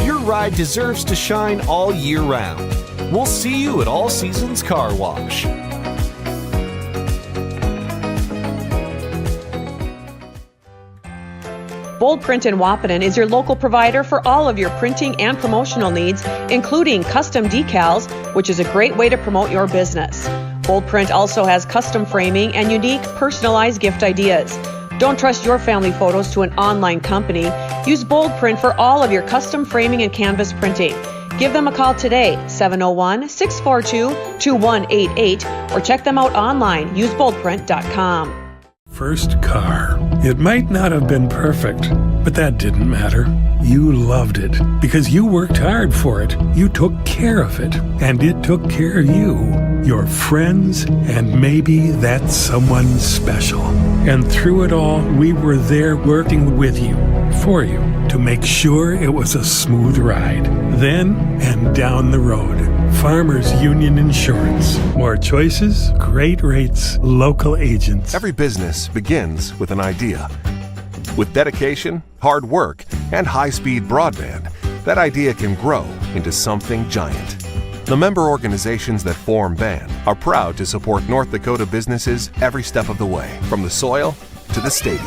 Your ride deserves to shine all year round. We'll see you at All Seasons Car Wash. Bold Print in Wahpeton is your local provider for all of your printing and promotional needs, including custom decals, which is a great way to promote your business. Bold Print also has custom framing and unique personalized gift ideas. Don't trust your family photos to an online company. Use Bold Print for all of your custom framing and canvas printing. Give them a call today, 701-642-2188, or check them out online, useboldprint.com. First car. It might not have been perfect, but that didn't matter. You loved it because you worked hard for it. You took care of it, and it took care of you, your friends, and maybe that someone special. And through it all, we were there working with you, for you, to make sure it was a smooth ride. Then and down the road. Farmers Union Insurance. More choices, great rates, local agents. Every business begins with an idea. With dedication, hard work, and high-speed broadband, that idea can grow into something giant. The member organizations that form BAN are proud to support North Dakota businesses every step of the way, from the soil to the stadium.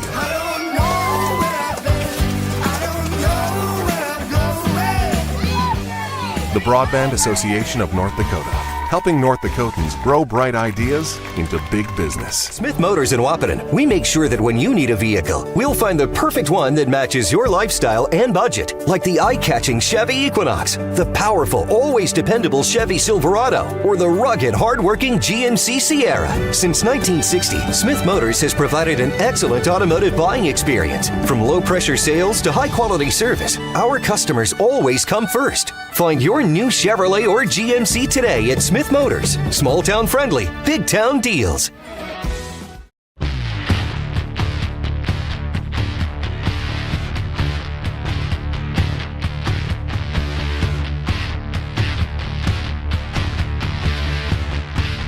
The Broadband Association of North Dakota, helping North Dakotans grow bright ideas into big business. Smith Motors in Wahpeton, we make sure that when you need a vehicle, we'll find the perfect one that matches your lifestyle and budget. Like the eye-catching Chevy Equinox, the powerful, always dependable Chevy Silverado, or the rugged, hard-working GMC Sierra. Since 1960, Smith Motors has provided an excellent automotive buying experience. From low-pressure sales to high-quality service, our customers always come first. Find your new Chevrolet or GMC today at Smith Motors. Small town friendly, big town deals.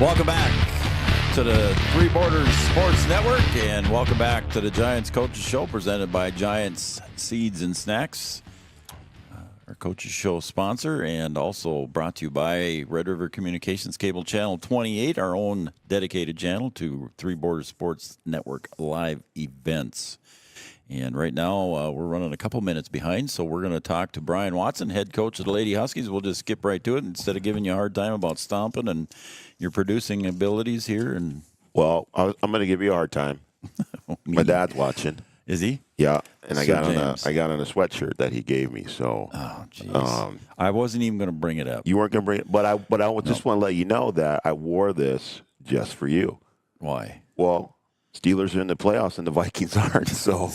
Welcome back to the Three Borders Sports Network, and welcome back to the Giants Coaches Show presented by Giants Seeds and Snacks. Our Coaches Show sponsor, and also brought to you by Red River Communications Cable Channel 28, our own dedicated channel to Three Borders Sports Network live events. And right now, we're running a couple minutes behind, so we're going to talk to Brian Watson, head coach of the Lady Huskies. We'll just skip right to it instead of giving you a hard time about stomping and your producing abilities here. And well, I'm going to give you a hard time. My dad's watching. Is he? Yeah, and I got on a sweatshirt that he gave me. So, oh, jeez. I wasn't even going to bring it up. You weren't going to bring it, but I just want to let you know that I wore this just for you. Why? Well, Steelers are in the playoffs and the Vikings aren't. So,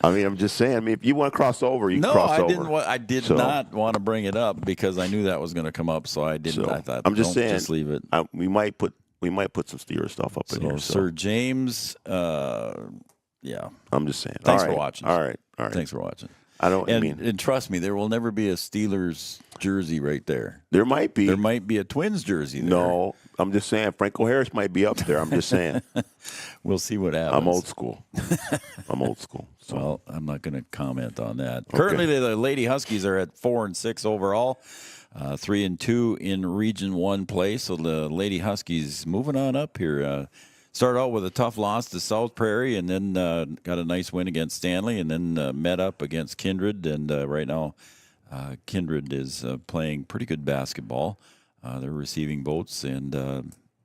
I mean, I'm just saying. I mean, if you want to cross over, you can cross over. I did not want to bring it up because I knew that was going to come up. So I didn't. So, I thought, I'm just saying. Just leave it. We might put some Steelers stuff up in here. So. Sir James. Yeah, I'm just saying. Thanks for watching. All right. Thanks for watching. And trust me, there will never be a Steelers jersey right there. There might be. There might be a Twins jersey there. No, I'm just saying. Franco Harris might be up there. I'm just saying. We'll see what happens. I'm old school. So. Well, I'm not going to comment on that. Okay. Currently, the Lady Huskies are at 4-6 overall, 3-2 in Region 1 play. So the Lady Huskies moving on up here. Started out with a tough loss to South Prairie, and then got a nice win against Stanley, and then met up against Kindred. And right now, Kindred is playing pretty good basketball. They're receiving votes, and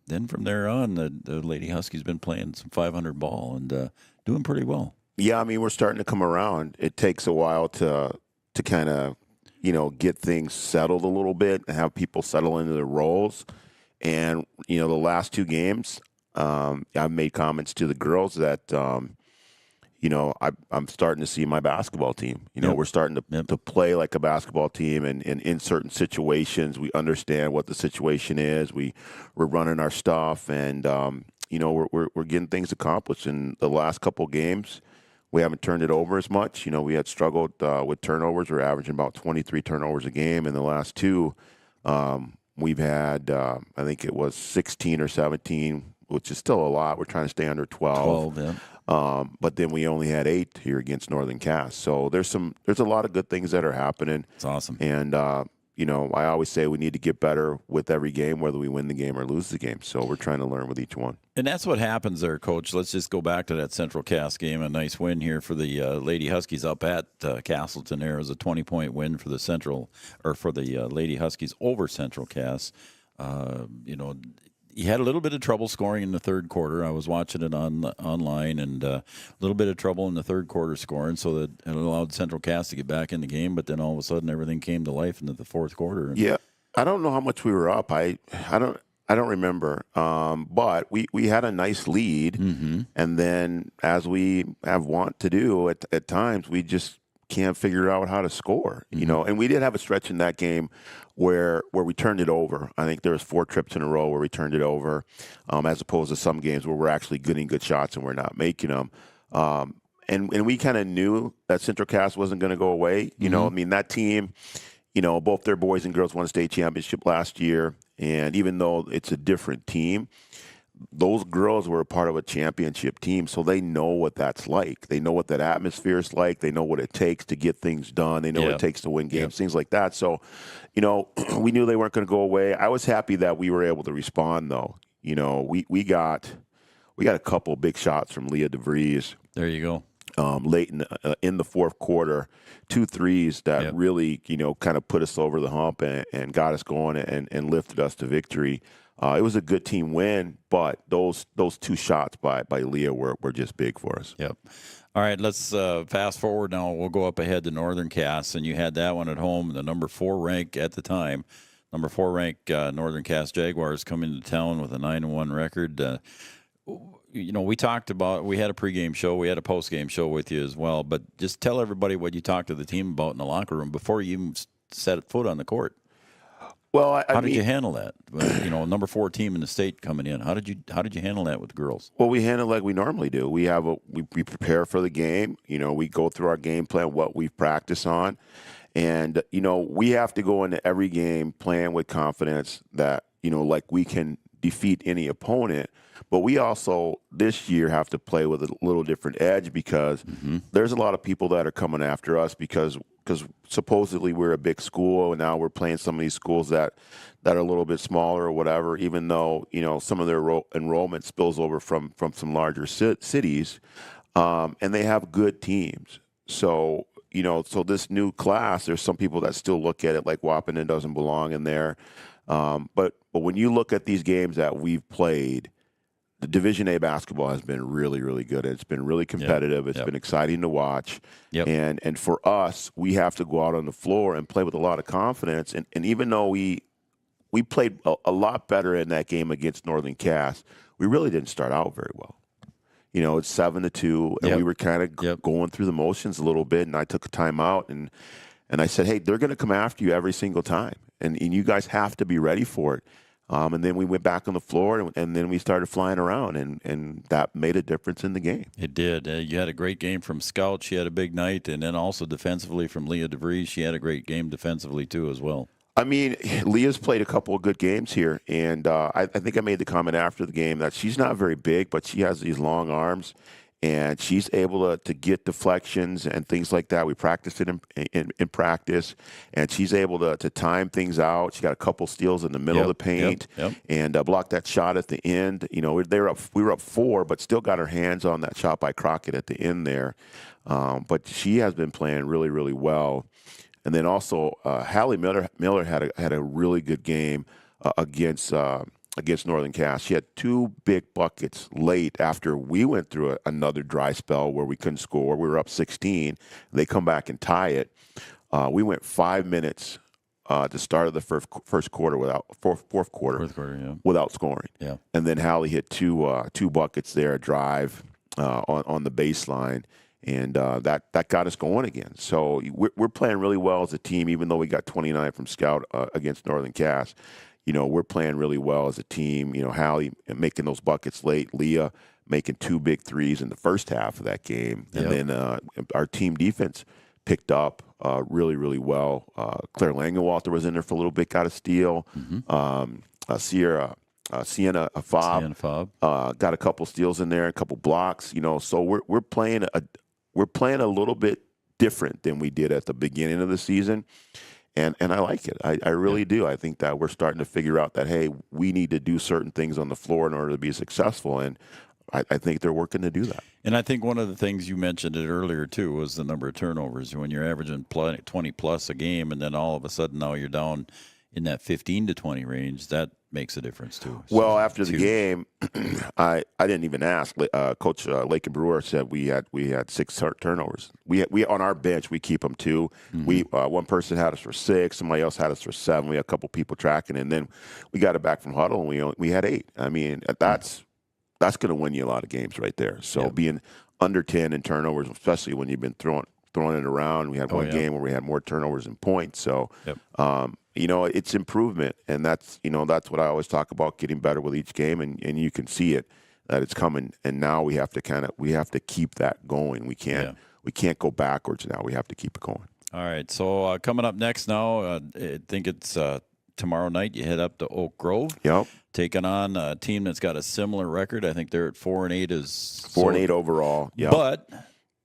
then from there on, the Lady Huskies been playing some 500 ball and doing pretty well. Yeah, I mean, we're starting to come around. It takes a while to kind of, get things settled a little bit and have people settle into their roles. And, the last two games, I've made comments to the girls that, I'm starting to see my basketball team. We're starting to play like a basketball team, and in certain situations, we understand what the situation is. We're running our stuff, and we're getting things accomplished. In the last couple games, we haven't turned it over as much. We had struggled with turnovers. We're averaging about 23 turnovers a game. In the last two, we've had I think it was 16 or 17. Which is still a lot. We're trying to stay under 12. Yeah. But then we only had 8 here against Northern Cass. So there's a lot of good things that are happening. It's awesome. And I always say we need to get better with every game, whether we win the game or lose the game. So we're trying to learn with each one. And that's what happens there, Coach. Let's just go back to that Central Cass game. A nice win here for the Lady Huskies up at Castleton. There was a 20-point win for the Lady Huskies over Central Cass. He had a little bit of trouble scoring in the third quarter. I was watching it online, and a little bit of trouble in the third quarter scoring, so that it allowed Central Cass to get back in the game. But then all of a sudden, everything came to life into the fourth quarter. Yeah, I don't know how much we were up. I don't remember. But we had a nice lead, and then as we have want to do at times, we just can't figure out how to score. And we did have a stretch in that game where we turned it over. I think there was 4 trips in a row where we turned it over, as opposed to some games where we're actually getting good shots and we're not making them. And we kind of knew that Central Cass wasn't going to go away. I mean, that team, both their boys and girls won a state championship last year. And even though it's a different team, those girls were a part of a championship team, so they know what that's like. They know what that atmosphere is like. They know what it takes to get things done. They know what it takes to win games, things like that. So, you know, we knew they weren't going to go away. I was happy that we were able to respond, though. You know, we got a couple big shots from Leah DeVries. There you go. Late in the fourth quarter, 2 threes that really, you know, kind of put us over the hump and got us going and lifted us to victory. It was a good team win, but those 2 shots by Leah were just big for us. Yep. All right, let's fast forward now. We'll go up ahead to Northern Cass, and you had that one at home. The number 4 rank at the time, number 4 rank Northern Cass Jaguars come into town with a 9-1 record. You know, we talked about, we had a pregame show, we had a postgame show with you as well, but just tell everybody what you talked to the team about in the locker room before you even set foot on the court. Well, how did you handle that? You know, number 4 team in the state coming in. How did you handle that with the girls? Well, we handle it like we normally do. We prepare for the game. You know, we go through our game plan, what we practice on, and you know, we have to go into every game playing with confidence that, you know, like we can defeat any opponent. But we also this year have to play with a little different edge because there's a lot of people that are coming after us because supposedly we're a big school and now we're playing some of these schools that are a little bit smaller or whatever, even though, you know, some of their enrollment spills over from some larger cities, and they have good teams. So, you know, so this new class, there's some people that still look at it like Wahpeton doesn't belong in there. But when you look at these games that we've played, the Division A basketball has been really, really good. It's been really competitive. It's been exciting to watch. And for us, we have to go out on the floor and play with a lot of confidence. And even though we played a lot better in that game against Northern Cass, we really didn't start out very well. You know, it's 7-2, and we were kind of going through the motions a little bit. And I took a timeout, and I said, hey, they're going to come after you every single time. And you guys have to be ready for it. And then we went back on the floor, and then we started flying around, and that made a difference in the game. It did. You had a great game from Scout. She had a big night. And then also defensively from Leah DeVries. She had a great game defensively, too, as well. I mean, Leah's played a couple of good games here, and I think I made the comment after the game that she's not very big, but she has these long arms, and she's able to get deflections and things like that. We practiced it in practice, and she's able to time things out. She got a couple steals in the middle of the paint and blocked that shot at the end. You know, we were up 4, but still got her hands on that shot by Crockett at the end there. But she has been playing really, really well. And then also, Hallie Miller had a really good game against Northern Cass. She had 2 big buckets late after we went through another dry spell where we couldn't score. We were up 16. They come back and tie it. We went 5 minutes to start of the first quarter fourth quarter without scoring. Yeah. And then Hallie hit two buckets there, a drive on the baseline. And that got us going again. So we're playing really well as a team, even though we got 29 from Scout against Northern Cass. You know, we're playing really well as a team. You know, Hallie making those buckets late, Leah making 2 big threes in the first half of that game. And then our team defense picked up really, really well. Claire Langenwalter was in there for a little bit, got a steal. Sienna Fobb got a couple steals in there, a couple blocks. You know, so we're playing a little bit different than we did at the beginning of the season. And I like it. I really do. I think that we're starting to figure out that, hey, we need to do certain things on the floor in order to be successful. And I think they're working to do that. And I think one of the things you mentioned it earlier, too, was the number of turnovers. When you're averaging 20-plus a game, and then all of a sudden now you're down in that 15 to 20 range, that makes a difference, too. So well, after the game, I didn't even ask. Coach Lakin Brewer said we had 6 turnovers. We on our bench, we keep them 2. We one person had us for 6, somebody else had us for 7. We had a couple people tracking, and then we got it back from huddle, and we had 8. I mean, that's going to win you a lot of games right there. So being under 10 in turnovers, especially when you've been throwing it around. We had one game where we had more turnovers than points. So, you know, it's improvement, and that's what I always talk about, getting better with each game, and you can see it that it's coming. And now we have to keep that going. We can't go backwards now. We have to keep it going. All right. So coming up next now, I think it's tomorrow night you head up to Oak Grove. Yep. Taking on a team that's got a similar record. I think they're at 4-8 4-8 overall. Yeah. But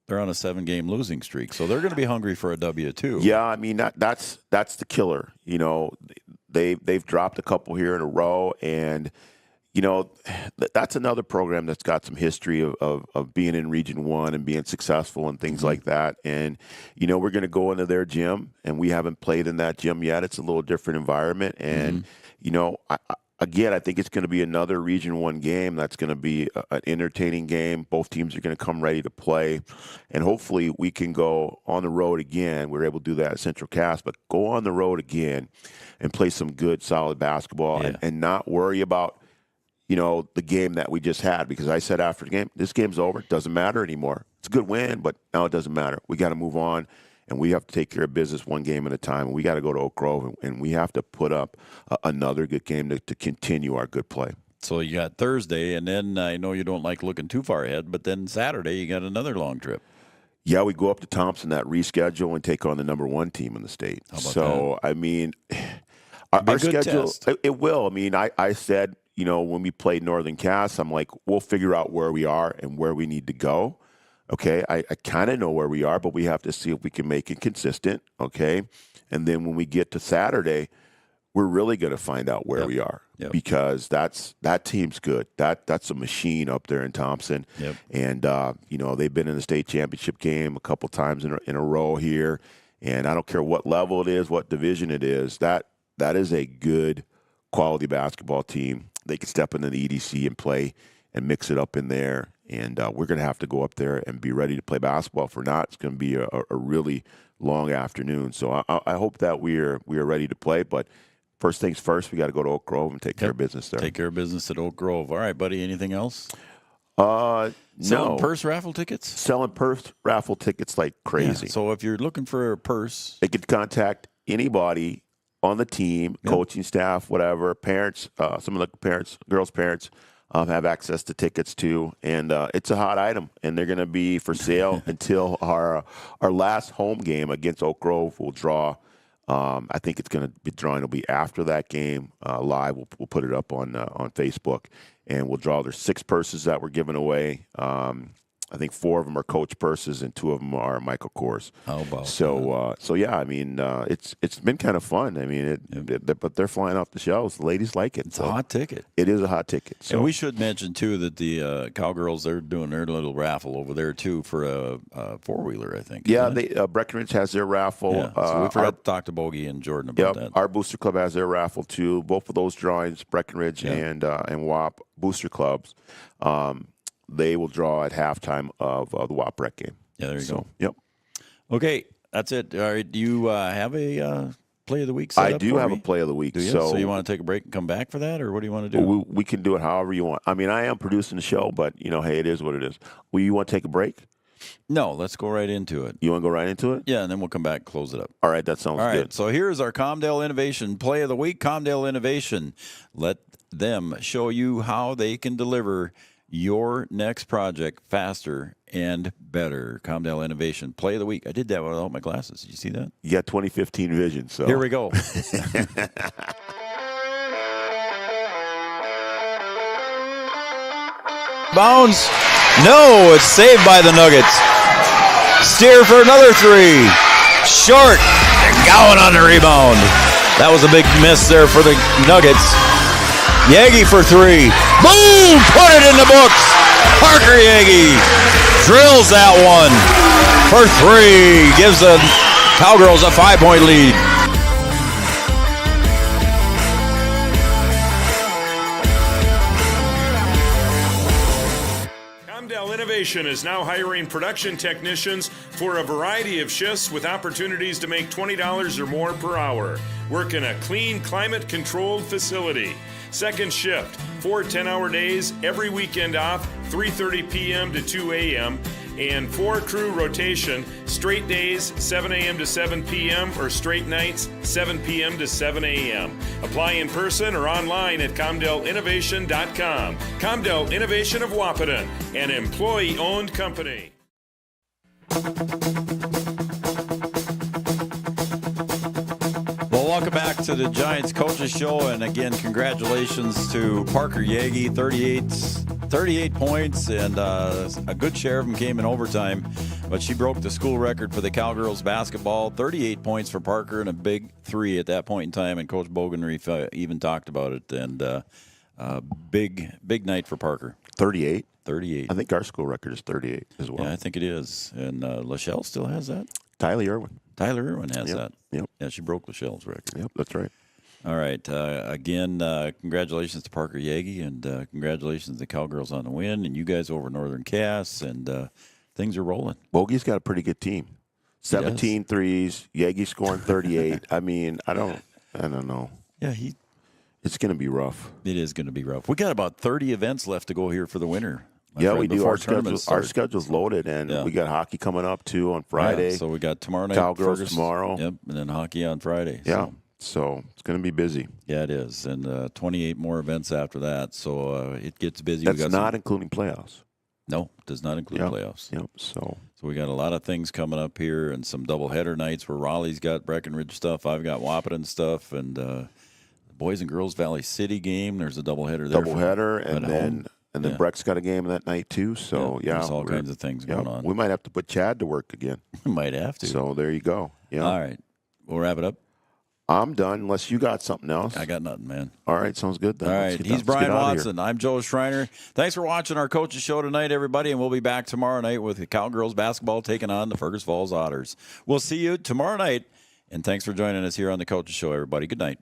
they're on a 7-game losing streak, so they're going to be hungry for a W too. Yeah, I mean that's the killer. You know, they've dropped a couple here in a row, and you know that's another program that's got some history of being in Region 1 and being successful and things like that. And you know, we're going to go into their gym, and we haven't played in that gym yet. It's a little different environment, and you know, Again, I think it's going to be another Region 1 game that's going to be an entertaining game. Both teams are going to come ready to play. And hopefully we can go on the road again. We were able to do that at Central Cass, but go on the road again and play some good, solid basketball and not worry about, you know, the game that we just had. Because I said after the game, this game's over. It doesn't matter anymore. It's a good win, but now it doesn't matter. We got to move on. And we have to take care of business one game at a time. And we got to go to Oak Grove, and we have to put up another good game to continue our good play. So you got Thursday, and then I know you don't like looking too far ahead, but then Saturday you got another long trip. Yeah, we go up to Thompson, that reschedule, and take on the number 1 team in the state. How about so, that? I mean, our schedule, it will. I mean, I said, you know, when we played Northern Cass, I'm like, we'll figure out where we are and where we need to go. Okay, I kind of know where we are, but we have to see if we can make it consistent, okay? And then when we get to Saturday, we're really going to find out where we are because that team's good. That's a machine up there in Thompson. And, you know, they've been in the state championship game a couple times in a row here. And I don't care what level it is, what division it is, that is a good quality basketball team. They can step into the EDC and play and mix it up in there. And we're going to have to go up there and be ready to play basketball. If we're not, it's going to be a really long afternoon. So I hope that we are ready to play. But first things first, we got to go to Oak Grove and take care of business there. Take care of business at Oak Grove. All right, buddy. Anything else? No. Selling purse raffle tickets? Selling purse raffle tickets like crazy. Yeah, so if you're looking for a purse, they could contact anybody on the team, coaching staff, whatever, parents, some of the girls' parents. Have access to tickets too, and it's a hot item, and they're going to be for sale until our last home game against Oak Grove will draw. I think it's going to be drawing. It'll be after that game live. We'll put it up on Facebook, and we'll draw. There's 6 purses that we're giving away. I think 4 of them are Coach purses, and 2 of them are Michael Kors. How about so yeah? I mean, it's been kind of fun. I mean, but they're flying off the shelves. The ladies like it. It's a hot ticket. It is a hot ticket. So. And we should mention too that the Cowgirls, they're doing their little raffle over there too for a 4-wheeler, I think. Yeah, Breckenridge has their raffle. Yeah, so we forgot to talk to Bogey and Jordan about that. Our Booster Club has their raffle too. Both of those drawings, Breckenridge and WAP Booster Clubs. They will draw at halftime of the WAP Rec game. Yeah, there you go. Yep. Okay, that's it. All right, do you have a play of the week set I up do for have me? a play of the week. Do you? So you want to take a break and come back for that, or what do you want to do? We can do it however you want. I mean, I am producing the show, but, you know, hey, it is what it is. You want to take a break? No, let's go right into it. You want to go right into it? Yeah, and then we'll come back and close it up. All right, that sounds good. All right, so here's our Comdale Innovation Play of the Week. Comdale Innovation. Let them show you how they can deliver your next project faster and better. Comdale Innovation Play of the Week. I did that without my glasses. Did you see that? You got 2015 vision. So here we go. Bounds. No, it's saved by the Nuggets. Steer for another 3. Short. They're going on the rebound. That was a big miss there for the Nuggets. Yagi for 3. Boom! Put it in the books. Parker Yagi drills that one for 3. Gives the Cowgirls a 5-point lead. Comdale Innovation is now hiring production technicians for a variety of shifts with opportunities to make $20 or more per hour. Work in a clean, climate-controlled facility. Second shift, 4 10-hour days, every weekend off, 3:30 p.m. to 2 a.m., and 4-crew rotation, straight days, 7 a.m. to 7 p.m., or straight nights, 7 p.m. to 7 a.m. Apply in person or online at ComdaleInnovation.com. Comdale Innovation of Wahpeton, an employee-owned company. welcome back to the Giants Coaches Show. And again, congratulations to Parker Yagi, 38 points, and a good share of them came in overtime. But she broke the school record for the Cowgirls basketball, 38 points for Parker and a big 3 at that point in time. And Coach Bogenreef even talked about it. And big night for Parker. 38? 38. I think our school record is 38 as well. Yeah, I think it is. And Lachelle still has that? Tyler Irwin. Tyler Irwin has that. Yep. Yeah, she broke Lachelle's record. Yep, that's right. All right. Again, congratulations to Parker Yagi, and congratulations to the Cowgirls on the win, and you guys over Northern Cass, and things are rolling. Bogey's got a pretty good team. 17 threes, Yagi scoring 38. I mean, I don't know. Yeah, it's going to be rough. It is going to be rough. We got about 30 events left to go here for the winter. Yeah, we do. Our schedule's loaded, and we got hockey coming up, too, on Friday. Yeah, so we got tomorrow night. Cowgirls tomorrow. Yep, and then hockey on Friday. Yeah, so it's going to be busy. Yeah, it is, and 28 more events after that, so it gets busy. That's not including playoffs. No, it does not include playoffs. Yep, so we got a lot of things coming up here, and some doubleheader nights where Raleigh's got Breckenridge stuff, I've got Wahpeton stuff, and the Boys and Girls Valley City game. There's a doubleheader there. And then Breck's got a game that night, too. So, there's all kinds of things going on. We might have to put Chad to work again. We might have to. So, there you go. Yeah. All right. We'll wrap it up. I'm done, unless you got something else. I got nothing, man. All right. Sounds good, then. All right. He's Brian Watson. I'm Joe Schreiner. Thanks for watching our Coaches Show tonight, everybody, and we'll be back tomorrow night with the Cowgirls basketball taking on the Fergus Falls Otters. We'll see you tomorrow night, and thanks for joining us here on the Coaches Show, everybody. Good night.